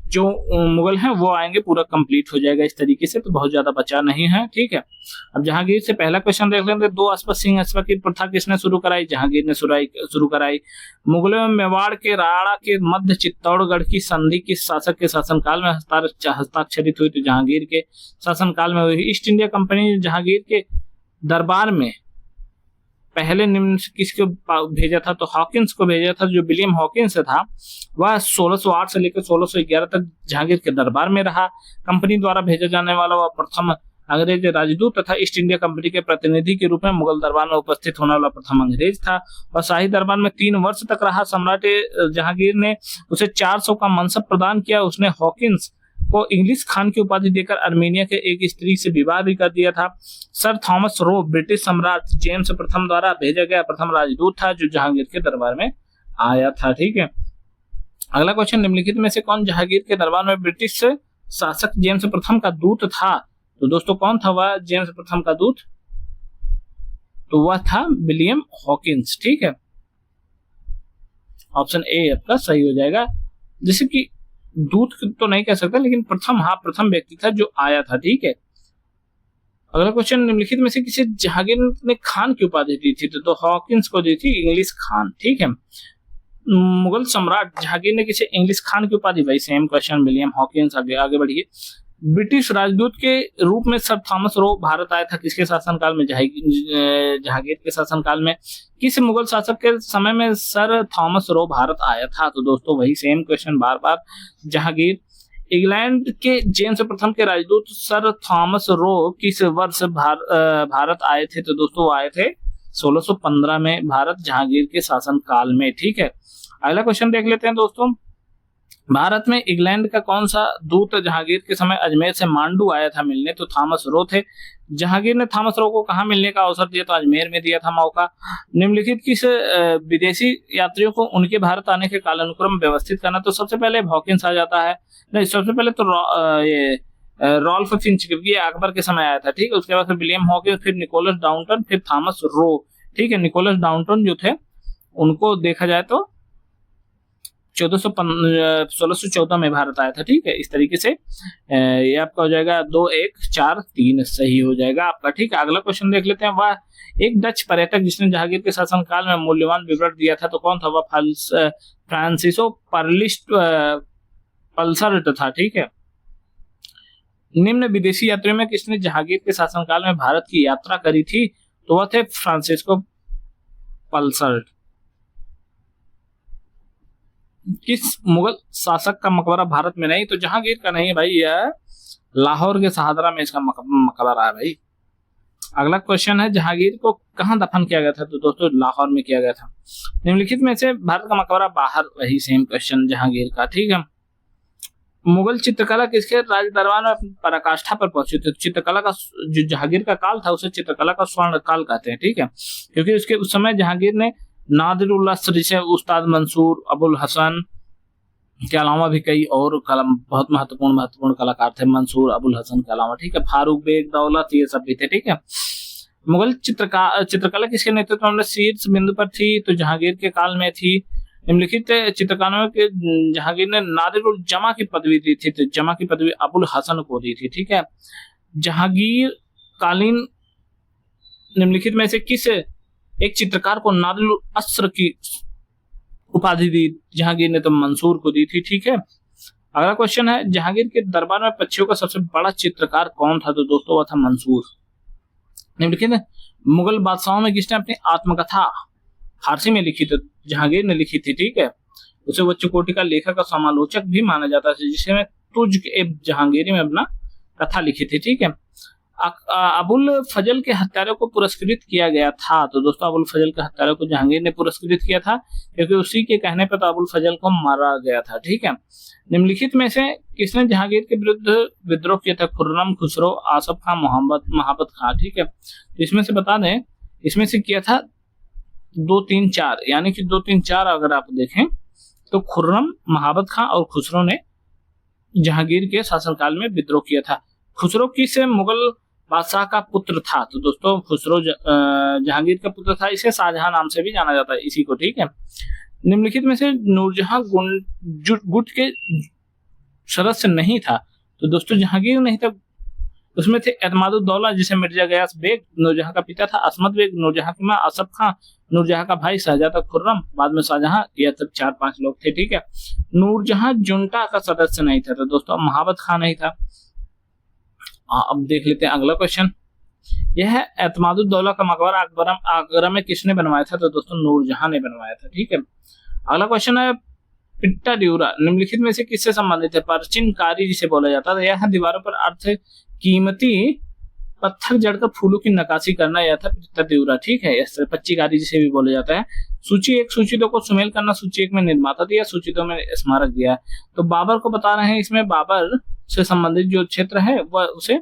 जो मुगल हैं वो आएंगे, पूरा कंप्लीट हो जाएगा इस तरीके से, तो बहुत ज्यादा बचा नहीं है, ठीक है। अब जहांगीर से पहला क्वेश्चन देख लेंगे, 2 अश्व सिंह अश्व की प्रथा किसने शुरू कराई? जहांगीर ने शुरू कराई। मुगलों में मेवाड़ के राणा के मध्य चित्तौड़गढ़ की संधि किस शासक के शासनकाल में हस्ताक्षरित हुई? तो जहांगीर के शासनकाल में हुई। ईस्ट इंडिया कंपनी ने जहांगीर के दरबार में पहले निम्न किसको भेजा था? तो हॉकिंस को भेजा था। जो विलियम हॉकिंस था वह 1608 से लेकर 1611 तक जहांगीर के दरबार में रहा। कंपनी द्वारा भेजा जाने वाला वह प्रथम अंग्रेज राजदूत तथा ईस्ट इंडिया कंपनी के प्रतिनिधि के रूप में मुगल दरबार में उपस्थित होने वाला प्रथम अंग्रेज था और शाही दरबार में 3 वर्ष तक रहा। सम्राट जहांगीर ने उसे 400 का मनसब प्रदान किया। उसने हॉकिंस को इंग्लिश खान की उपाधि देकर अर्मेनिया के एक स्त्री से विवाह भी कर दिया था। सर थॉमस रो ब्रिटिश सम्राट जेम्स प्रथम द्वारा भेजा गया प्रथम राजदूत था जो जहांगीर के दरबार में आया था, ठीक है। अगला क्वेश्चन, निम्नलिखित में से कौन जहांगीर के दरबार में ब्रिटिश शासक जेम्स प्रथम का दूत था? तो दोस्तों कौन था वह जेम्स प्रथम का दूत? तो वह था विलियम हॉकिंस, ठीक है। ऑप्शन ए आपका सही हो जाएगा। जैसे कि दूत तो नहीं कह सकता, लेकिन प्रथम व्यक्ति था जो आया था, ठीक है। अगला क्वेश्चन, निम्नलिखित में से किसे जहांगीर ने खान की उपाधि दी थी? तो हॉकिंस को दी थी इंग्लिश खान, ठीक है। मुगल सम्राट जहांगीर ने किसे इंग्लिश खान की उपाधि? भाई सेम क्वेश्चन, विलियम हॉकिंस। आगे बढ़िए। ब्रिटिश राजदूत के रूप में सर थॉमस रो भारत आया था किसके शासनकाल में? जहांगीर के शासनकाल में। किस मुगल शासक के समय में सर थॉमस रो भारत आया था? तो दोस्तों वही सेम क्वेश्चन बार बार, जहांगीर। इंग्लैंड के जेम्स प्रथम के राजदूत सर थॉमस रो किस वर्ष भारत आए थे? तो दोस्तों वो आए थे 1615 में भारत जहांगीर के शासनकाल में, ठीक है। अगला क्वेश्चन देख लेते हैं दोस्तों, भारत में इंग्लैंड का कौन सा दूत जहांगीर के समय अजमेर से मांडू आया था मिलने? तो थॉमस रो थे। जहांगीर ने थॉमस रो को कहाँ मिलने का अवसर दिया? तो अजमेर में दिया था मौका। निम्नलिखित किस विदेशी यात्रियों को उनके भारत आने के कालानुक्रम व्यवस्थित करना? तो सबसे पहले हॉकिंस आ जाता है, नहीं सबसे पहले तो ये रॉल्फ फिंच, क्योंकि ये अकबर के समय आया था, ठीक है। उसके बाद फिर विलियम हॉकिंस, फिर निकोलस डाउंटन, फिर थॉमस रो, ठीक है। निकोलस डाउंटन जो थे उनको देखा जाए तो 1614 में भारत आया था, ठीक है। इस तरीके से ये आपका हो जाएगा 2 1 4 3 सही हो जाएगा आपका, ठीक है। अगला क्वेश्चन देख लेते हैं। वह एक डच पर्यटक जिसने जहांगीर के शासनकाल में मूल्यवान विवरण दिया था, तो कौन था? वह फ्रांसिसो पल्सर्ट था, ठीक है। निम्न विदेशी यात्रियों में किसने जहांगीर के शासनकाल में भारत की यात्रा करी थी? तो वह थे फ्रांसिस्को पल्सर्ट। किस मुगल शासक का मकबरा भारत में नहीं? तो जहांगीर का नहीं है भाई, यह लाहौर के शाहदरा में इसका मकबरा है भाई। अगला क्वेश्चन है, जहांगीर को कहां दफन किया गया था? तो दोस्तों लाहौर में किया गया था। निम्नलिखित में से भारत का मकबरा बाहर, वही सेम क्वेश्चन जहांगीर का, ठीक है। मुगल चित्रकला किसके राज दरबार में पराकाष्ठा पर पहुंची थी? चित्रकला का जो जहांगीर का काल था उसे चित्रकला का स्वर्ण काल कहते हैं, ठीक है। क्योंकि उसके उस समय जहांगीर ने नादिरुल्लाह से उस्ताद मंसूर, अबुल हसन के अलावा भी कई और कलम बहुत महत्वपूर्ण कलाकार थे, मंसूर अबुल हसन के अलावा, ठीक है। फारूक बेग, दौलत, ये सब भी थे, ठीक है। मुगल चित्रकला किसके नेतृत्व में शीर्ष बिंदु पर थी? तो जहांगीर के काल में थी। निम्नलिखित चित्रकारों के जहांगीर ने नादिरुल जमा की पदवी दी थी, तो जमा की पदवी अबुल हसन को दी थी, ठीक है। जहांगीर कालीन निम्नलिखित में से किस एक चित्रकार को नादिरुल अस्र की उपाधि दी? जहांगीर ने तो मंसूर को दी थी, ठीक है। अगला क्वेश्चन है, जहांगीर के दरबार में पक्षियों का सबसे बड़ा चित्रकार कौन था? तो दोस्तों वह था मंसूर। निम्नलिखित मुगल बादशाहों में किसने अपनी आत्मकथा फारसी में लिखी? तो जहांगीर ने लिखी थी, ठीक है। उसे वो चकोटी का लेखक और समालोचक भी माना जाता है, जिसमें तुझ के जहांगीरी में अपना कथा लिखी थी, ठीक है। अबुल फजल के हत्यारों को पुरस्कृत किया गया था। तो दोस्तों अबुल फजल के हत्यारों को जहांगीर ने पुरस्कृत किया था, क्योंकि उसी के कहने पर तो अबुल फजल को मारा गया था, ठीक है। निम्नलिखित में से किसने जहांगीर के विरुद्ध विद्रोह किया था? खुर्रम, खुसरो, आसफ खां, महाबत खां, ठीक है। तो इसमें से बता दें, इसमें से किया था 2 3 4, यानी कि 2 3 4 अगर आप देखें तो खुर्रम, महाबत खां और खुसरो ने जहांगीर के शासनकाल में विद्रोह किया था। खुसरो किस मुगल बादशाह का पुत्र था? तो दोस्तों खुसरो जहांगीर का पुत्र था, इसे शाहजहां नाम से भी जाना जाता है इसी को, ठीक है। निम्नलिखित में से नूरजहां गुट के सदस्य नहीं था? तो दोस्तों जहांगीर नहीं था, उसमें थे एतमादुद्दौला जिसे मिर्जा गयास बेग नूरजहां का पिता था, असमत बेग नूरजहां की मां, असफ खां नूरजहां का भाई, शहजादा खुर्रम बाद में शाहजहां, यह तब 4-5 लोग थे, ठीक है। नूरजहां जुंटा का सदस्य नहीं था, तो दोस्तों महाबत खां नहीं था। अब देख लेते हैं अगला क्वेश्चन। यह एतमादुद्दौला का मकबरा आगरा में किसने बनवाया था? तो दोस्तों नूरजहां ने बनवाया था, ठीक है। अगला क्वेश्चन है, पिट्टा ड्यूरा निम्नलिखित में से किससे संबंधित है? परचिनकारी जिसे बोला जाता है, यह दीवारों पर अर्थ कीमती पत्थर जड़कर फूलों की नक्काशी करना, यह था पिट्टा ड्यूरा, ठीक है। पच्चीकारी जिसे भी बोला जाता है। सूची 1 सूची 2 को सुमेल करना, सूची 1 में निर्माता दिया, सूची 2 में स्मारक दिया है। तो बाबर को बता रहे हैं, इसमें बाबर से संबंधित जो क्षेत्र है वह उसे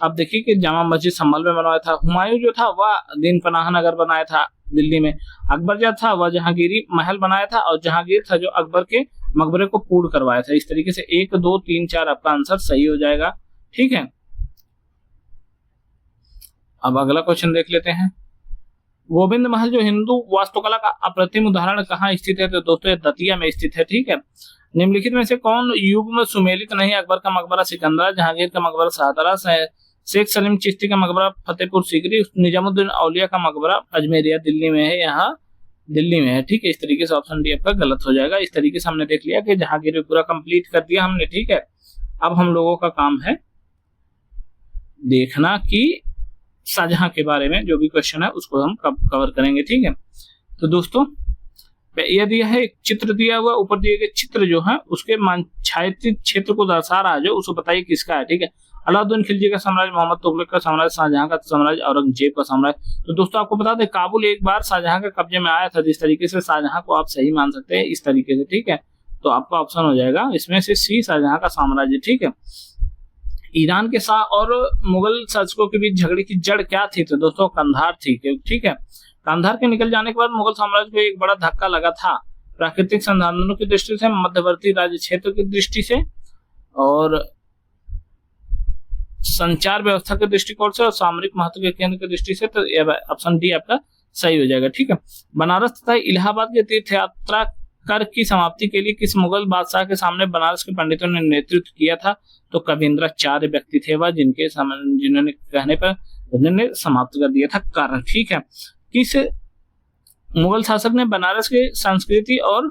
आप देखिए कि जामा मस्जिद संभल में बनवाया था। हुमायूं जो था वह दीन पनाह नगर बनाया था दिल्ली में। अकबर जो था वह जहांगीरी महल बनाया था, और जहांगीर था जो अकबर के मकबरे को पूर्ण करवाया था। इस तरीके से 1 2 3 4 आपका आंसर सही हो जाएगा, ठीक है। अब अगला क्वेश्चन देख लेते हैं। गोविंद महल जो हिंदू वास्तुकला का अप्रतिम उदाहरण कहाँ स्थित है? तो दोस्तों ये दतिया में स्थित है, ठीक है। निम्नलिखित में से कौन युग में सुमेलित नहीं? अकबर का मकबरा सिकंदरा, जहांगीर का मकबरा शाहदरा, शेख सलीम चिश्ती का मकबरा फतेहपुर सीकरी, निजामुद्दीन औलिया का मकबरा अजमेरिया दिल्ली में है, यहाँ दिल्ली में है, ठीक है। इस तरीके से ऑप्शन डी आपका गलत हो जाएगा। इस तरीके से हमने देख लिया कि जहांगीर में पूरा कंप्लीट कर दिया हमने, ठीक है। अब हम लोगों का काम है देखना कि शाहजहां के बारे में जो भी क्वेश्चन है उसको हम कवर करेंगे, ठीक है। तो दोस्तों यह दिया है, एक चित्र दिया हुआ, ऊपर दिए गए चित्र जो है उसके छायांकित क्षेत्र को दर्शा रहा है, जो उसको बताइए किसका है, ठीक है। अलाउद्दीन खिलजी का साम्राज्य, मोहम्मद तुगलक का साम्राज्य, शाहजहां का साम्राज्य, औरंगजेब का साम्राज्य। तो दोस्तों आपको बता दें काबुल एक बार शाहजहां के कब्जे में आया था, जिस तरीके से शाहजहां को आप सही मान सकते हैं इस तरीके से, ठीक है। तो आपका ऑप्शन हो जाएगा इसमें से सी, शाहजहां का साम्राज्य। ठीक है। ईरान के शाह और मुगल शासकों के बीच झगड़े की जड़ क्या थी? तो दोस्तों कंधार थी। ठीक है। कंधार के निकल जाने के बाद मुगल साम्राज्य को एक बड़ा धक्का लगा था, प्राकृतिक संसाधनों की दृष्टि से, मध्यवर्ती राज्य क्षेत्र की दृष्टि से, और संचार व्यवस्था के दृष्टिकोण से, और सामरिक महत्व के केंद्र की दृष्टि से। तो ऑप्शन डी आपका सही हो जाएगा। ठीक है। बनारस तथा इलाहाबाद के तीर्थ यात्रा कर की समाप्ति के लिए किस मुगल बादशाह के सामने बनारस के पंडितों ने नेतृत्व किया था? तो कविंद्राचार्य व्यक्ति थे वह, जिन्होंने कहने पर उन्होंने समाप्त कर दिया था कर। ठीक है। किस मुगल शासक ने बनारस के संस्कृति और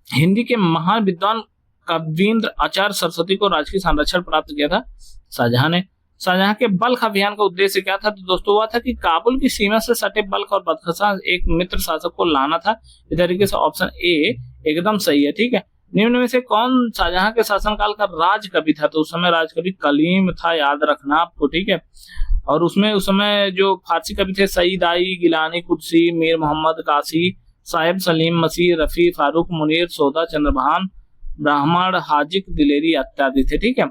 हिंदी के महान विद्वान कविंद्र आचार्य सरस्वती को राजकीय संरक्षण प्राप्त किया था? शाहजहां ने। शाहजहां के बल्ख अभियान का उद्देश्य क्या था? तो दोस्तों वह था कि काबुल की सीमा से सटे बल्ख और बदखशां एक मित्र शासक को लाना था। इस तरीके से ऑप्शन ए एकदम सही है। ठीक है। निम्न में से कौन शाहजहां के शासनकाल का राज कवि था? तो उस समय राज कवि कलीम था, याद रखना आपको। ठीक है। और उसमें उस समय जो फारसी कवि थे सईद आई, गिलानी कुदसी, मीर मोहम्मद कासी, साहिब सलीम मसीह, रफी, फारूक मुनीर, सौदा चंद्रभान, ब्राह्मण, हाजिक दिलेरी इत्यादि थे। ठीक है।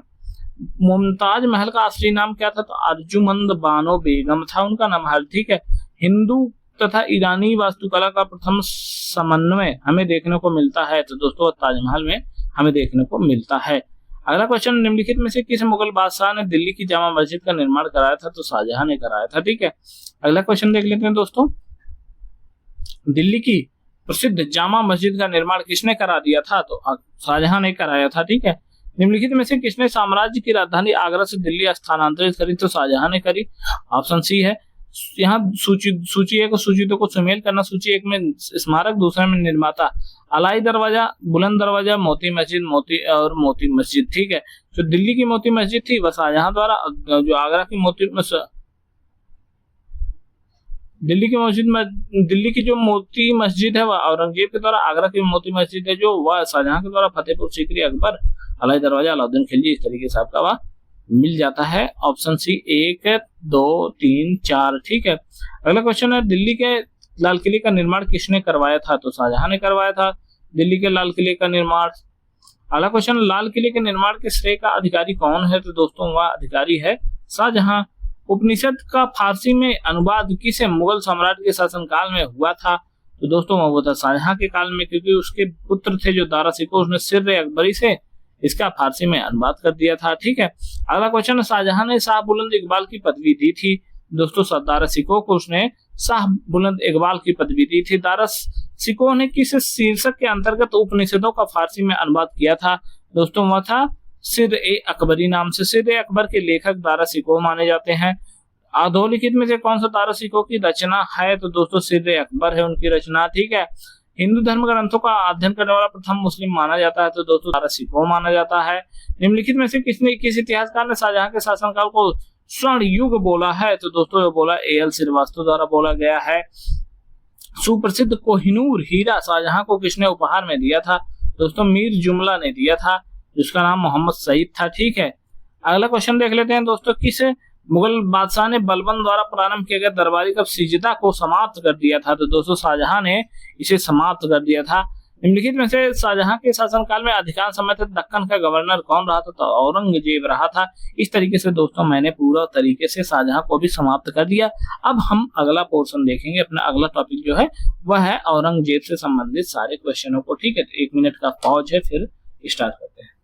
मुमताज महल का असली नाम क्या था? तो अर्जुमंद बानो बेगम था उनका नाम। ठीक है। हिंदू तथा ईरानी वास्तुकला का प्रथम समन्वय हमें देखने को मिलता है? तो दोस्तों ताजमहल में हमें देखने को मिलता है। अगला क्वेश्चन, निम्नलिखित में से किस मुगल बादशाह ने दिल्ली की जामा मस्जिद का निर्माण कराया था? तो शाहजहां ने कराया था। ठीक है। अगला क्वेश्चन देख लेते हैं दोस्तों, दिल्ली की प्रसिद्ध जामा मस्जिद का निर्माण किसने करा दिया था? तो शाहजहां ने कराया था। ठीक है। निम्नलिखित में से किसने साम्राज्य की राजधानी आगरा से दिल्ली स्थानांतरित करी? तो शाहजहां ने करी। ऑप्शन सी है। यहाँ सूची एक और सूची दो को सुमेल करना। सूची एक में स्मारक, दूसरे में निर्माता। अलाई दरवाजा, बुलंद दरवाजा, मोती मस्जिद, मोती मस्जिद। ठीक है। जो दिल्ली की मोती मस्जिद थी वह शाहजहां द्वारा, जो आगरा की दिल्ली की जो मोती मस्जिद है वह औरंगजेब के द्वारा, आगरा की मोती मस्जिद है जो वह शाहजहां के द्वारा, फतेहपुर सीकरी, अकबर, अलाई दरवाजा, अलाउद्दीन खिलजी, इस तरीके से आपका वह मिल जाता है। Option C 1, 2, 3, 4। ठीक है। अगला क्वेश्चन है, दिल्ली के लाल किले का निर्माण किसने करवाया था? तो शाहजहां ने करवाया था दिल्ली के लाल किले का निर्माण। अगला क्वेश्चन, लाल किले के निर्माण के श्रेय का अधिकारी कौन है? तो दोस्तों वह अधिकारी है शाहजहां। उपनिषद का फारसी में अनुवाद किसे मुगल सम्राट के शासनकाल में हुआ था? तो दोस्तों वो था शाहजहां के काल में, क्योंकि उसके पुत्र थे जो दारा सिकोह, उसने सिर्र अकबरी से इसका फारसी में अनुवाद कर दिया था। ठीक है। अगला क्वेश्चन, शाहजहां ने शाह बुलंद इकबाल की पदवी दी थी? दोस्तों दारा सिकोह को उसने शाह बुलंद इकबाल की पदवी दी थी। दारा सिकोह ने किस शीर्षक के अंतर्गत उपनिषदों का फारसी में अनुवाद किया था? दोस्तों वह था सिर्र-ए-अकबरी नाम से। सिर्र-ए-अकबर के लेखक दारा सिकोह माने जाते हैं। अधोलिखित में से कौन सा दारा सिकोह की रचना है? तो दोस्तों सिर्र-ए-अकबर है उनकी रचना। ठीक है। हिंदू धर्म ग्रंथों का अध्ययन करने वाला प्रथम मुस्लिम माना जाता है? तो दोस्तों दारा सिकोह माना जाता है। निम्नलिखित में से किस इतिहासकार ने शाहजहां के शासनकाल को स्वर्ण युग बोला है? तो दोस्तों ये बोला A.L. श्रीवास्तव द्वारा बोला गया है। सुप्रसिद्ध कोहिनूर हीरा शाहजहां को किसने उपहार में दिया था? दोस्तों मीर जुमला ने दिया था, जिसका नाम मोहम्मद सईद था। ठीक है। अगला क्वेश्चन देख लेते हैं दोस्तों, किस मुगल बादशाह ने बलबन द्वारा प्रारंभ किया गया दरबारी कब सिजदा को समाप्त कर दिया था? तो दोस्तों शाहजहां ने इसे समाप्त कर दिया था। निम्नलिखित में से शाहजहां के शासनकाल में अधिकांश समय तक दक्कन का गवर्नर कौन रहा था? तो औरंगजेब रहा था। इस तरीके से दोस्तों मैंने पूरा तरीके से शाहजहां को भी समाप्त कर दिया। अब हम अगला पोर्शन देखेंगे। अपना अगला टॉपिक जो है वह है औरंगजेब से संबंधित सारे क्वेश्चनों को। ठीक है। 1 मिनट का पॉज है, फिर स्टार्ट करते हैं।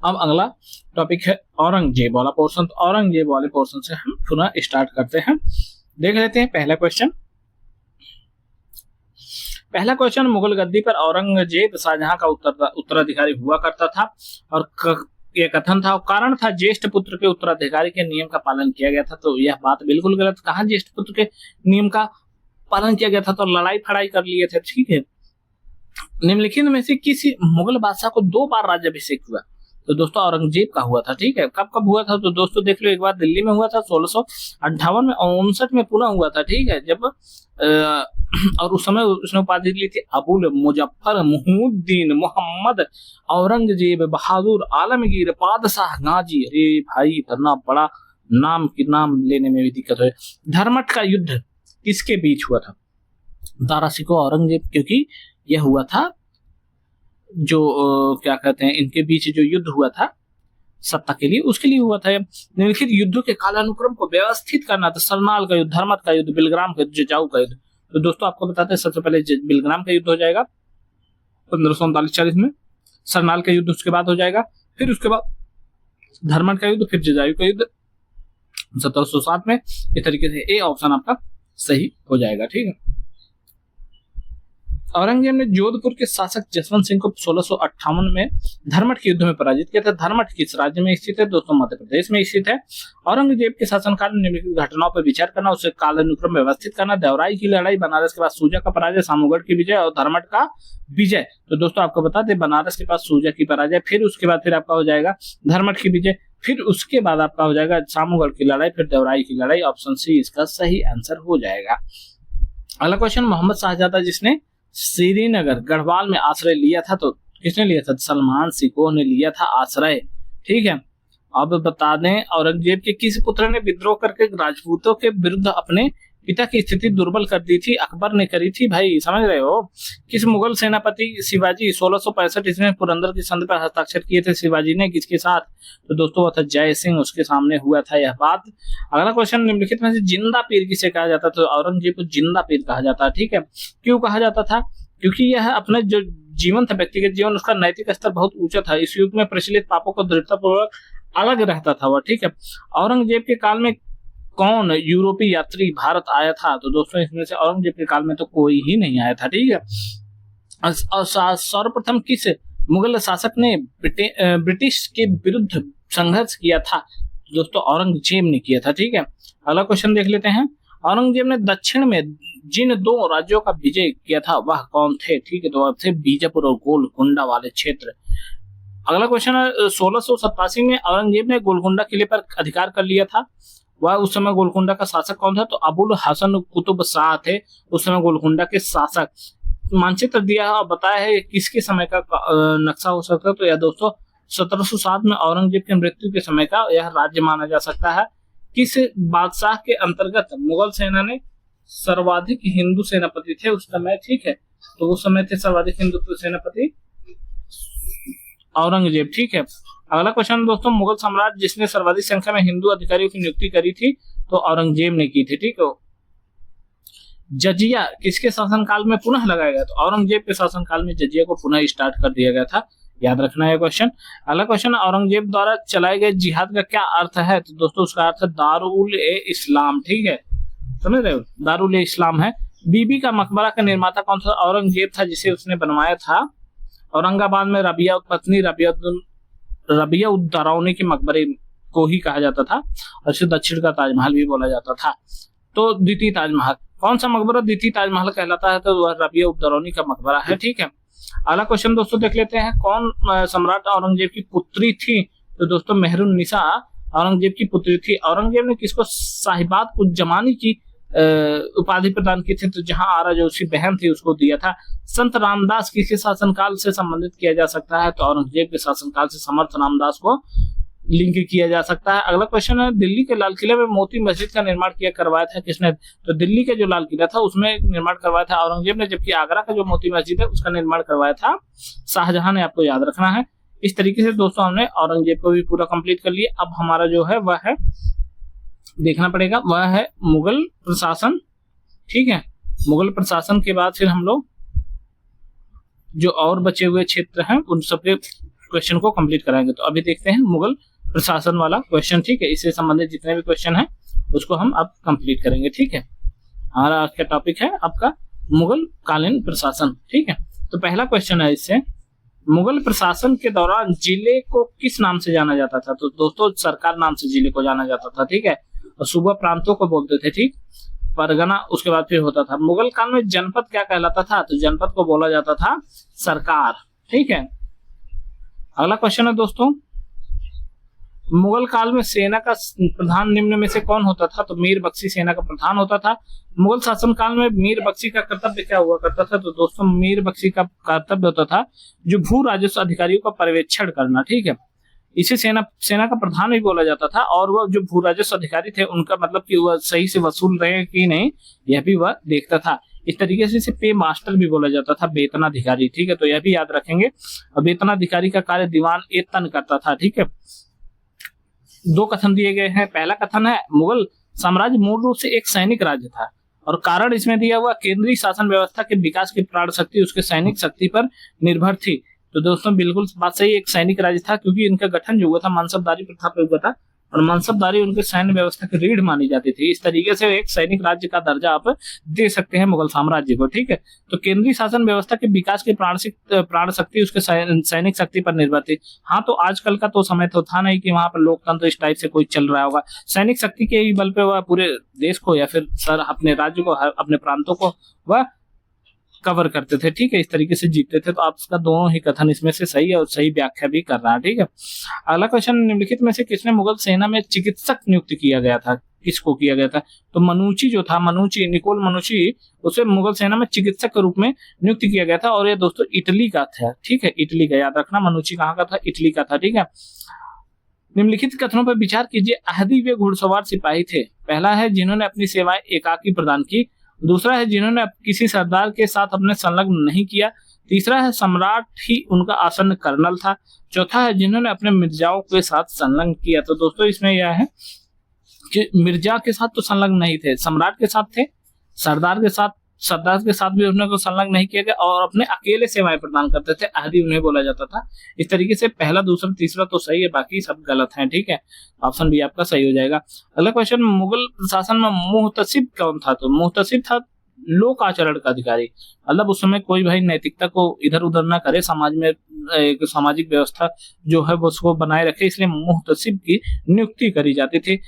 अब अगला टॉपिक है औरंगजेब वाला पोर्शन। तो औरंगजेब वाले पोर्शन से हम पुनः स्टार्ट करते हैं। देख लेते हैं पहला क्वेश्चन। पहला क्वेश्चन, मुगल गद्दी पर औरंगजेब शाहजहां का उत्तराधिकारी हुआ करता था और यह कथन था, कारण था ज्येष्ठ पुत्र के उत्तराधिकारी के नियम का पालन किया गया था। तो यह बात बिल्कुल गलत। कहां ज्येष्ठ पुत्र के नियम का पालन किया गया था? तो लड़ाई फड़ाई कर लिए थे। ठीक है। निम्नलिखित में से किसी मुगल बादशाह को 2 बार राज्याभिषेक हुआ? तो दोस्तों औरंगजेब का हुआ था। ठीक है, कब कब हुआ था तो दोस्तों देख लो, एक बार दिल्ली में हुआ था 1658 में, 59 में पुनः हुआ था। ठीक है, जब और उस समय उसने उपाधि ली थी अबुल मुजफ्फर मुहिउद्दीन मोहम्मद औरंगजेब बहादुर आलमगीर पादशाह गाजी। अरे भाई, इतना बड़ा नाम की नाम लेने में भी दिक्कत है। धर्मट का युद्ध किसके बीच हुआ था? दारा सिकोह औरंगजेब, क्योंकि यह हुआ था जो क्या कहते हैं, इनके बीच जो युद्ध हुआ था सत्ता के लिए, उसके लिए हुआ था। निम्नलिखित युद्धों के कालानुक्रम को व्यवस्थित करना था। सरनाल का युद्ध, धर्मत का युद्ध, बिलग्राम का युद्ध, जजाऊ का युद्ध। तो दोस्तों आपको बताते हैं, सबसे पहले बिलग्राम का युद्ध हो जाएगा 1539-40 में, सरनाल का युद्ध उसके बाद हो जाएगा, फिर उसके बाद धर्मत का युद्ध, फिर जजायू का युद्ध 1707 में। इस तरीके से ए ऑप्शन आपका सही हो जाएगा। ठीक है, औरंगजेब ने जोधपुर के शासक जसवंत सिंह को 1658 में धर्मट के युद्ध में पराजित किया था। धर्मट किस राज्य में स्थित है दोस्तों? मध्य प्रदेश में स्थित है। औरंगजेब के शासनकाल में निम्नलिखित घटनाओं पर विचार करना, उसे कालानुक्रम व्यवस्थित करना। देवराई की लड़ाई, बनारस के पास सूजा का पराजय, सामूगढ़ की विजय और धर्मट का विजय। तो दोस्तों आपको बता दें, बनारस के पास सूजा की पराजय, फिर उसके बाद फिर आपका हो जाएगा धर्मट की विजय, फिर उसके बाद आपका हो जाएगा सामूगढ़ की लड़ाई, फिर देवराई की लड़ाई। ऑप्शन सी इसका सही आंसर हो जाएगा। अगला क्वेश्चन, मोहम्मद शाहजादा जिसने श्रीनगर गढ़वाल में आश्रय लिया था, तो किसने लिया था? सलमान सिकोह ने लिया था आश्रय। ठीक है, अब बता दें, औरंगजेब के किस पुत्र ने विद्रोह करके राजपूतों के विरुद्ध अपने पिता की स्थिति दुर्बल कर दी थी? अकबर ने करी थी भाई, समझ रहे हो। किस मुगल सेनापति शिवाजी 1665 ईस्वी में पुरंदर की संधि पर हस्ताक्षर किए थे शिवाजी ने? किसके साथ? तो दोस्तों वो था जय सिंह, उसके सामने हुआ था यह बात। अगला क्वेश्चन, निम्नलिखित में से जिंदा पीर किसे कहा जाता? तो औरंगजेब को जिंदा पीर कहा जाता है। ठीक है, क्यों कहा जाता था? क्योंकि यह अपने जो जीवन था, व्यक्तिगत जीवन, उसका नैतिक स्तर बहुत ऊंचा था। इस युग में प्रचलित पापों को दृढ़तापूर्वक अलग रहता था वह। ठीक है, औरंगजेब के काल में कौन यूरोपीय यात्री भारत आया था? तो दोस्तों इसमें से औरंगजेब के काल में तो कोई ही नहीं आया था। ठीक है, और सर्वप्रथम किस मुगल शासक ने ब्रिटिश के विरुद्ध संघर्ष किया था? दोस्तों औरंगजेब ने किया था। ठीक है, अगला क्वेश्चन देख लेते हैं, औरंगजेब ने दक्षिण में जिन दो राज्यों का विजय किया था वह कौन थे? ठीक है, तो वह थे बीजापुर और गोलकुंडा वाले क्षेत्र। अगला क्वेश्चन है, 1687 में औरंगजेब ने गोलकुंडा किले पर अधिकार कर लिया था। वह उस समय गोलकुंडा का शासक कौन था? तो अबुल हसन कुतुब शाह थे उस समय गोलकुंडा के शासक। मानचित्र दिया है और बताया है किसके समय का नक्शा हो सकता है? तो यह दोस्तों 1707 में औरंगजेब की मृत्यु के समय का यह राज्य माना जा सकता है। किस बादशाह के अंतर्गत मुगल सेना ने सर्वाधिक हिंदू सेनापति थे उस समय? ठीक है, तो उस समय थे सर्वाधिक हिंदू सेनापति औरंगजेब। ठीक है, अगला क्वेश्चन दोस्तों, मुगल सम्राट जिसने सर्वाधिक संख्या में हिंदू अधिकारियों की नियुक्ति करी थी? तो औरंगजेब ने की थी। ठीक है, जजिया किसके शासनकाल में पुनः लगाया गया? तो औरंगजेब के शासनकाल में जजिया को पुनः स्टार्ट कर दिया गया था, याद रखना है क्वेश्चन। अगला क्वेश्चन, औरंगजेब द्वारा चलाए गए जिहाद का क्या अर्थ है? तो दोस्तों उसका अर्थ है दारुल ए इस्लाम। ठीक है, समझ रहे हो, दारुल ए इस्लाम है। बीबी का मकबरा का निर्माता कौन था? औरंगजेब था, जिसे उसने बनवाया था। औरंगाबाद में रबिया पत्नी रबिया उद दरौनी के मकबरे को ही कहा जाता था और इसे दक्षिण का ताजमहल भी बोला जाता था। तो द्वितीय ताजमहल, कौन सा मकबरा द्वितीय ताजमहल कहलाता है? तो वह रबिया उद दरौनी का मकबरा है। ठीक है, अगला क्वेश्चन दोस्तों देख लेते हैं, कौन सम्राट औरंगजेब की पुत्री थी? तो दोस्तों मेहरुन्निसा औरंगजेब की पुत्री थी। औरंगजेब ने किसको साहिबात उज्जमानी की उपाधि प्रदान की थी? तो जहां आरा जो उसकी बहन थी उसको दिया था। संत रामदास किसके शासनकाल से संबंधित किया जा सकता है? तो औरंगजेब के शासनकाल से समर्थ रामदास को लिंक किया जा सकता है। अगला क्वेश्चन है, दिल्ली के लाल किले में मोती मस्जिद का निर्माण करवाया था किसने? तो दिल्ली के जो लाल किला था उसमें निर्माण करवाया था औरंगजेब ने, जबकि आगरा का जो मोती मस्जिद है उसका निर्माण करवाया था शाहजहां ने। आपको याद रखना है। इस तरीके से दोस्तों हमने औरंगजेब को भी पूरा कंप्लीट कर लिया। अब हमारा जो है वह है देखना पड़ेगा, वह है मुगल प्रशासन। ठीक है, मुगल प्रशासन के बाद फिर हम लोग जो और बचे हुए क्षेत्र हैं उन सबके क्वेश्चन को कंप्लीट कराएंगे। तो अभी देखते हैं मुगल प्रशासन वाला क्वेश्चन। ठीक है, इससे संबंधित जितने भी क्वेश्चन हैं उसको हम अब कंप्लीट करेंगे। ठीक है, हमारा आज का टॉपिक है आपका मुगल कालीन प्रशासन। ठीक है, तो पहला क्वेश्चन है इससे, मुगल प्रशासन के दौरान जिले को किस नाम से जाना जाता था? तो दोस्तों सरकार नाम से जिले को जाना जाता था। ठीक है, और सूबा प्रांतों को बोलते थे। ठीक, परगना उसके बाद फिर होता था। मुगल काल में जनपद क्या कहलाता था? तो जनपद को बोला जाता था सरकार। ठीक है, अगला क्वेश्चन है दोस्तों, मुगल काल में सेना का प्रधान निम्न में से कौन होता था? तो मीर बख्शी सेना का प्रधान होता था। मुगल शासन काल में मीर बख्शी का कर्तव्य क्या हुआ करता था? तो दोस्तों मीर बख्शी का कर्तव्य होता था जो भू राजस्व अधिकारियों का पर्यवेक्षण करना, ठीक है। इसे सेना का प्रधान भी बोला जाता था, और वह जो भू राजस्व अधिकारी थे उनका मतलब कि वह सही से वसूल रहे हैं कि नहीं, यह भी वह देखता था। इस तरीके से इसे पे मास्टर भी बोला जाता था, वेतनाधिकारी, ठीक है। तो यह भी याद रखेंगे। और वेतनाधिकारी का कार्य दीवान ए तन करता था, ठीक है। दो कथन दिए गए हैं। पहला कथन है मुगल साम्राज्य मूल रूप से एक सैनिक राज्य था, और कारण इसमें दिया हुआ केंद्रीय शासन व्यवस्था के विकास की प्राण शक्ति उसके सैनिक शक्ति पर निर्भर थी। तो दोस्तों बिल्कुल बात सही, एक सैनिक राज्य था, क्योंकि इनका गठन जो हुआ था मनसबदारी प्रथा पर हुआ था, और मनसबदारी उनके सैन्य व्यवस्था की रीढ़ मानी जाती थी। इस तरीके से एक सैनिक राज्य का दर्जा आप दे सकते हैं मुगल साम्राज्य को, ठीक है। तो केंद्रीय शासन व्यवस्था के विकास की प्राण शक्ति उसके सैनिक शक्ति पर निर्भर थी। हाँ, तो आजकल का तो समय तो था नहीं कि वहां पर लोकतंत्र इस टाइप से कोई चल रहा होगा। सैनिक शक्ति के ही बल पे वह पूरे देश को या फिर अपने राज्य को, अपने प्रांतों को वह कवर करते थे, ठीक है। इस तरीके से जीतते थे। तो आपका दोनों ही कथन इसमें से सही है और सही व्याख्या भी कर रहा है, ठीक है। अगला क्वेश्चन, निम्नलिखित में से किसने मुगल सेना में चिकित्सक नियुक्त किया गया था? किसको किया गया था? तो मनुची जो था, निकोल मनुची, उसे मुगल सेना में चिकित्सक के रूप में नियुक्त किया गया था, और ये दोस्तों इटली का था, ठीक है। इटली का याद रखना, मनुची कहाँ का था? इटली का था, ठीक है। निम्नलिखित कथनों पर विचार कीजिए। अहदी वे घुड़सवार सिपाही थे। पहला है जिन्होंने अपनी सेवाएं एकाकी प्रदान की। दूसरा है जिन्होंने किसी सरदार के साथ अपने संलग्न नहीं किया। तीसरा है सम्राट ही उनका आसन्न कर्नल था। चौथा है जिन्होंने अपने मिर्जाओं के साथ संलग्न किया। तो दोस्तों इसमें यह है कि मिर्जा के साथ तो संलग्न नहीं थे, सम्राट के साथ थे, सरदार के साथ भी उन्हें को संलग्न नहीं किया गया, और अपने अकेले सेवाएं प्रदान करते थे, अहदी उन्हें बोला जाता था। इस तरीके से पहला, दूसरा, तीसरा तो सही है, बाकी सब गलत हैं, ठीक है। ऑप्शन बी आपका सही हो जाएगा। अगला क्वेश्चन, मुगल प्रशासन में मुहतसिब कौन था? तो मुहतसिब था लोक आचरण का अधिकारी, मतलब उस समय कोई भाई नैतिकता को इधर उधर ना करे, समाज में एक सामाजिक व्यवस्था जो है वो उसको बनाए रखे, इसलिए मुहतसिब की नियुक्ति करी जाती थी।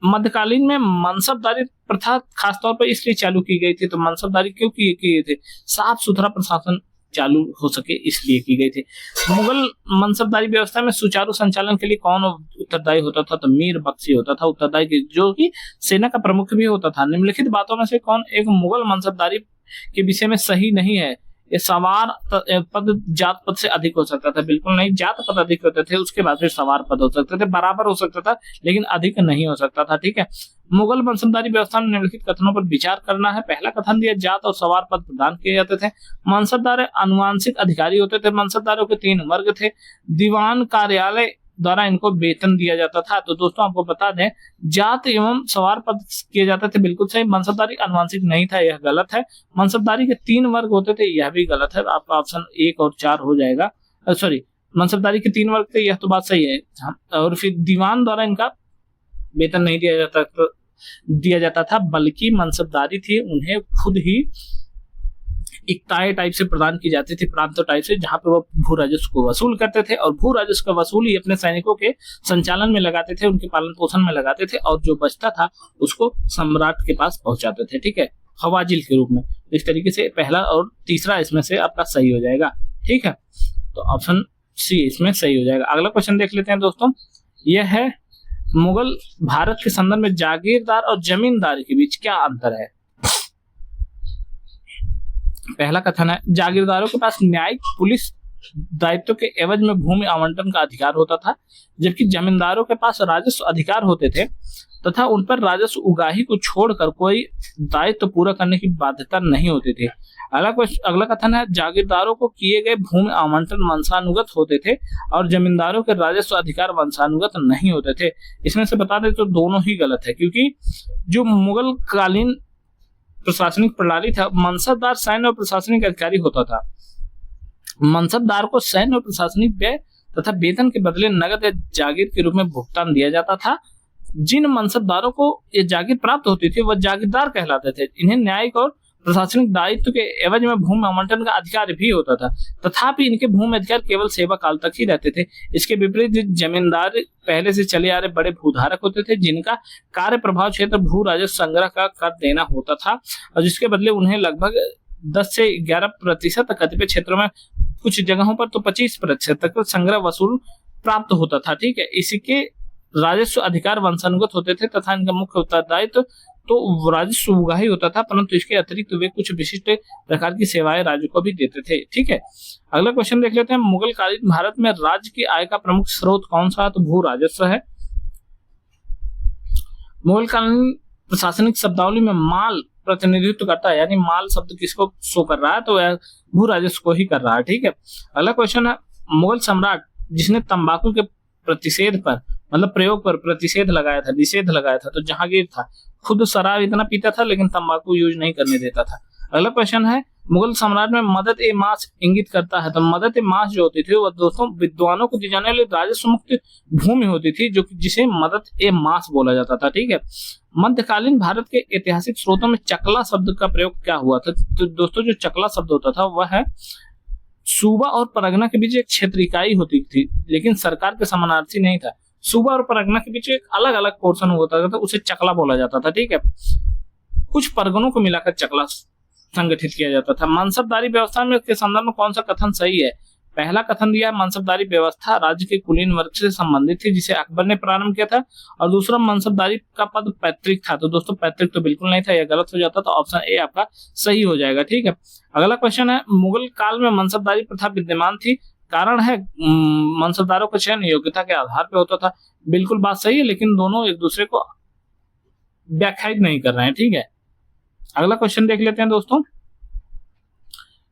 मध्यकालीन में मनसबदारी प्रथा खासतौर पर इसलिए चालू की गई थी। तो मनसबदारी क्यों की गई थी? साफ सुथरा प्रशासन चालू हो सके इसलिए की गई थी। मुगल मनसबदारी व्यवस्था में सुचारू संचालन के लिए कौन उत्तरदायी होता था? तो मीर बख्शी होता था उत्तरदायी, जो कि सेना का प्रमुख भी होता था। निम्नलिखित बातों में से कौन एक मुगल मनसबदारी के विषय में सही नहीं है? ये सवार पद जात पद से अधिक हो सकता था। बिल्कुल नहीं, जात पद अधिक होते थे, उसके बाद फिर सवार पद हो सकते थे, बराबर हो सकता था, लेकिन अधिक नहीं हो सकता था, ठीक है। मुगल मनसबदारी व्यवस्था में निम्नलिखित कथनों पर विचार करना है। पहला कथन दिया, जात और सवार पद प्रदान किए जाते थे। मनसबदार आनुवांशिक अधिकारी होते थे। मनसबदारों के 3 वर्ग थे। दीवान कार्यालय द्वारा इनको वेतन दिया जाता था। तो दोस्तों आपको बता दें, जात एवं सवार पद किए जाते थे, बिल्कुल सही। मनसबदारी आनुवांशिक नहीं था, यह गलत है। मनसबदारी के 3 वर्ग होते थे, यह भी गलत है। आपका ऑप्शन 1 और 4 हो जाएगा। सॉरी, मनसबदारी के 3 वर्ग थे, यह तो बात सही है। और फिर दीवान द्वारा इनका वेतन नहीं दिया जाता था, बल्कि मनसबदारी थी उन्हें खुद ही इकताए टाइप से प्रदान की जाती थी, प्रांत टाइप से, जहां पे वो भू राजस्व को वसूल करते थे, और भू राजस्व का वसूली अपने सैनिकों के संचालन में लगाते थे, उनके पालन पोषण में लगाते थे, और जो बचता था उसको सम्राट के पास पहुंचाते थे, ठीक है, खवाजिल के रूप में। इस तरीके से पहला और तीसरा इसमें से आपका सही हो जाएगा, ठीक है। तो ऑप्शन सी इसमें सही हो जाएगा। अगला क्वेश्चन देख लेते हैं दोस्तों। यह है, मुगल भारत के संदर्भ में जागीरदार और जमींदार के बीच क्या अंतर है? पहला कथन है, जागीरदारों के पास न्यायिक पुलिस दायित्व के एवज में भूमि आवंटन का अधिकार होता था, जबकि जमींदारों के पास राजस्व अधिकार होते थे तथा उन पर राजस्व उगाही को छोड़कर कोई दायित्व पूरा करने की बाध्यता नहीं होती थी। अगला कथन है, जागीरदारों को किए गए भूमि आवंटन वंशानुगत होते थे और जमींदारों के राजस्व अधिकार वंशानुगत नहीं होते थे। इसमें से बता दें तो दोनों ही गलत है, क्योंकि जो मुगल कालीन प्रशासनिक प्रणाली था, मनसबदार सैन्य और प्रशासनिक अधिकारी होता था। मनसबदार को सैन्य और प्रशासनिक व्यय तथा वेतन के बदले नगद या जागीर के रूप में भुगतान दिया जाता था। जिन मनसबदारों को ये जागीर प्राप्त होती थी वह जागीरदार कहलाते थे। इन्हें न्यायिक और प्रशासनिक दायित्व के एवज में भूमि आवंटन का अधिकार भी होता था, तथापि इनके भूमि अधिकार केवल सेवा काल तक ही रहते थे। इसके विपरीत जमींदार पहले से चले आ रहे बड़े भूधारक होते थे, जिनका कार्य प्रभाव क्षेत्र भू राजस्व संग्रह का कर देना होता था, और जिसके बदले उन्हें लगभग 10 से 11% कतिपय क्षेत्रों में, कुछ जगहों पर तो 25% तक संग्रह वसूल प्राप्त होता था, ठीक है। इसी के राजस्व अधिकार वंशानुगत होते थे तथा इनका मुख्य उत्तरदायित्व तो राजस्व उगाही होता था, परंतु इसके अतिरिक्त वे कुछ विशिष्ट प्रकार की सेवाएं राज्य को भी देते थे। ठीक है, अगला क्वेश्चन देख लेते हैं। मुगल कालीन भारत में राज्य की आय का प्रमुख स्रोत कौन सा है? तो भू राजस्व है। मुगल कालीन प्रशासनिक शब्दावली में माल प्रतिनिधित्व करता है, यानी माल शब्द किसको शो कर रहा है? तो वह भू राजस्व को ही कर रहा है। ठीक है, अगला क्वेश्चन है। मुगल सम्राट जिसने तंबाकू के प्रतिषेध पर मतलब प्रयोग पर प्रतिषेध लगाया था, निषेध लगाया था, तो जहांगीर था। खुद शराब इतना पीता था लेकिन तंबाकू यूज नहीं करने देता था। अगला क्वेश्चन है। मुगल सम्राट में मदद ए मास इंगित करता है, तो मदद ए मास जो होती थी वो दोस्तों विद्वानों को दी जाने वाली राजस्व मुक्त भूमि होती थी, जो जिसे मदद ए मास बोला जाता था। ठीक है, मध्यकालीन भारत के ऐतिहासिक स्रोतों में चकला शब्द का प्रयोग क्या हुआ था? तो दोस्तों जो चकला शब्द होता था वह है सूबा और परगना के बीच एक क्षेत्र इकाई होती थी, लेकिन सरकार के समानार्थी नहीं था। सूबा और परगना के बीच एक अलग अलग पोर्शन होता था, तो उसे चकला बोला जाता था। ठीक है, कुछ परगनों को मिलाकर चकला संगठित किया जाता था। मनसबदारी व्यवस्था में के संदर्भ में कौन सा कथन सही है? पहला कथन दिया, मनसबदारी व्यवस्था राज्य के कुलीन वर्ग से संबंधित थी जिसे अकबर ने प्रारंभ किया था, और दूसरा मनसबदारी का पद पैतृक था। तो दोस्तों पैतृक तो बिल्कुल नहीं था, यह गलत हो जाता, तो ऑप्शन ए आपका सही हो जाएगा। ठीक है, अगला क्वेश्चन है। मुगल काल में मनसबदारी प्रथा विद्यमान थी, कारण है मनसबदारों का चयन योग्यता के आधार पर होता था। बिल्कुल बात सही है, लेकिन दोनों एक दूसरे को व्याख्यायित नहीं कर रहे हैं। ठीक है, अगला क्वेश्चन देख लेते हैं दोस्तों।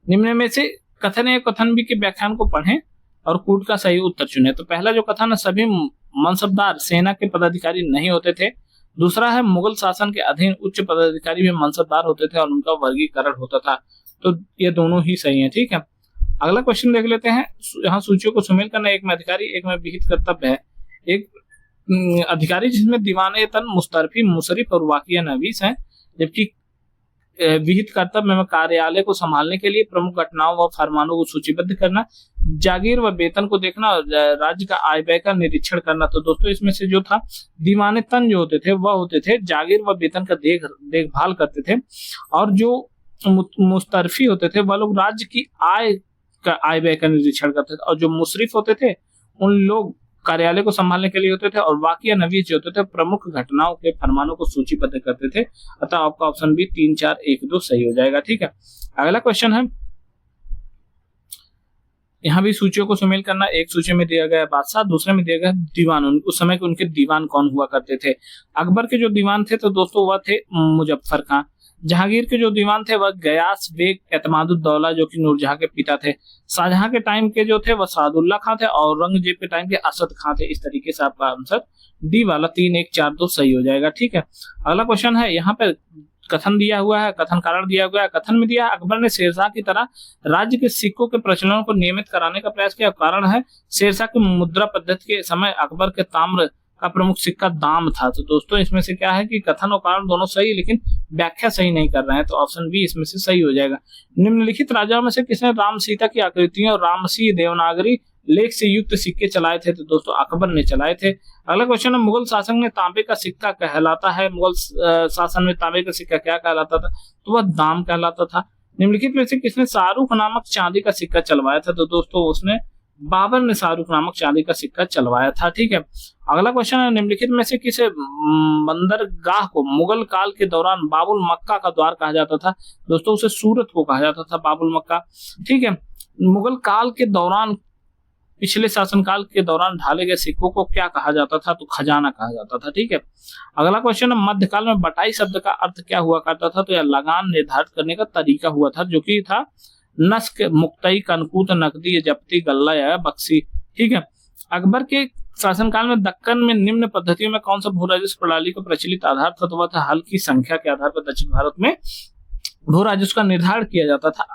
निम्न में से कथन ए कथन बी के व्याख्यान को पढ़ें और कूट का सही उत्तर चुनें। तो पहला जो कथन है, सभी मनसबदार सेना के पदाधिकारी नहीं होते थे। दूसरा है, मुगल शासन के अधीन उच्च पदाधिकारी भी मनसबदार होते थे और उनका वर्गीकरण होता था। तो ये दोनों ही सही है। ठीक है, अगला क्वेश्चन देख लेते हैं। यहाँ सूचियों को सुमेल करना, एक में अधिकारी एक में विहित कर्तव्य है। एक अधिकारी जिसमें दीवाने तन, मुस्तरफी, मुशरिफ और वाकिया नवीस है, जबकि विहित कर्तव्य में कार्यालय को संभालने के लिए प्रमुख घटनाओं व फरमानों को सूचीबद्ध करना, जागीर व वेतन को देखना, राज्य का आय व्यय का निरीक्षण करना। तो दोस्तों इसमें से जो था दीवाने तन जो होते थे वह होते थे जागीर व वेतन का देखभाल करते थे, और जो मुस्तरफी होते थे वह लोग राज्य की आय व्यय का निरीक्षण करते थे, और जो मुशरिफ होते थे उन लोग कार्यालय को संभालने के लिए होते थे, और वाकिया नवीस जो होते थे प्रमुख घटनाओं के फरमानों को सूचीबद्ध करते थे। अतः आपका ऑप्शन बी 3, 4, 1, 2 सही हो जाएगा। ठीक है, अगला क्वेश्चन है। यहाँ भी सूचियों को सुमेल करना, एक सूची में दिया गया बादशाह, दूसरे में दिया गया दीवान। उस समय के उनके दीवान कौन हुआ करते थे? अकबर के जो दीवान थे तो दोस्तों वह थे मुजफ्फर खां। जहांगीर के जो दीवान थे वह गयास बेग एतमादुद्दौला जो कि नूरजहां के पिता थे। शाहजहां के टाइम के जो थे वह सादुल्ला खां थे, और औरंगजेब के टाइम के असद खां थे। इस तरीके से आपका आंसर डी वाला 3, 1, 4, 2 सही हो जाएगा। ठीक है, अगला क्वेश्चन है। यहाँ पे कथन दिया हुआ है, कथन कारण दिया हुआ है। कथन में दिया है, अकबर ने शेरशाह की तरह राज्य के सिक्कों के प्रचलन को नियमित कराने का प्रयास किया। कारण है, शेरशाह की मुद्रा पद्धति के समय अकबर के ताम्र का प्रमुख सिक्का दाम था। तो दोस्तों इसमें से क्या है कि कथन और कारण दोनों सही, लेकिन व्याख्या सही नहीं कर रहे हैं, तो ऑप्शन बी इसमें से सही हो जाएगा। निम्नलिखित राजाओं में से किसने राम सीता की आकृतियों और रामसी देवनागरी लेख से युक्त सिक्के चलाए थे? तो दोस्तों अकबर ने चलाए थे। अगला क्वेश्चन है, मुगल शासन में तांबे का सिक्का कहलाता है। मुगल शासन में तांबे का सिक्का क्या कहलाता था? तो वह दाम कहलाता था। निम्नलिखित में से किसने शाहरुख नामक चांदी का सिक्का चलवाया था? तो दोस्तों उसने बाबर ने शाहरुख नामक चांदी का सिक्का चलवाया था। ठीक है, अगला क्वेश्चन है, निम्नलिखित में से किस बंदरगाह को मुगल काल के दौरान बाबुल मक्का का द्वार कहा जाता था? दोस्तों उसे सूरत को कहा जाता था, बाबुल मक्का। ठीक है, मुगल काल के दौरान, पिछले शासनकाल के दौरान ढाले गए सिक्कों को क्या कहा जाता था? तो खजाना कहा जाता था। ठीक है, अगला क्वेश्चन है, मध्यकाल में बटाई शब्द का अर्थ क्या हुआ करता था? तो यह लगान निर्धारित करने का तरीका हुआ था, जो कि था नस्क, मुक्तई, कनकूत, नकदी, जप्ती, गल्ला या बक्सी। ठीक है, अकबर के शासनकाल में दक्कन में निम्न पद्धतियों में कौन सा भू राजस्व प्रणाली का प्रचलित आधार था? तो वह था हल की संख्या के आधार पर दक्षिण भारत में भू राजस्व का निर्धारण किया जाता था।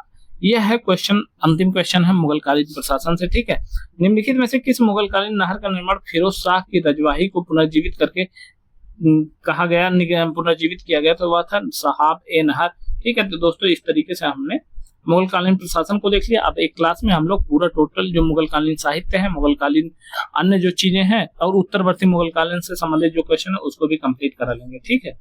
यह है क्वेश्चन, अंतिम क्वेश्चन है मुगलकालीन प्रशासन से। ठीक है, निम्नलिखित में से किस मुगलकालीन नहर का निर्माण फिरोज शाह की रजवाही को पुनर्जीवित करके कहा गया, पुनर्जीवित किया गया? तो वह था साहब ए नहर। ठीक है, तो दोस्तों इस तरीके से हमने मुगलकालीन प्रशासन को देख लिया। अब एक क्लास में हम लोग पूरा टोटल जो मुगलकालीन साहित्य है, मुगलकालीन अन्य जो चीजें हैं और उत्तरवर्ती मुगलकालीन से संबंधित जो क्वेश्चन है उसको भी कंप्लीट करा लेंगे। ठीक है।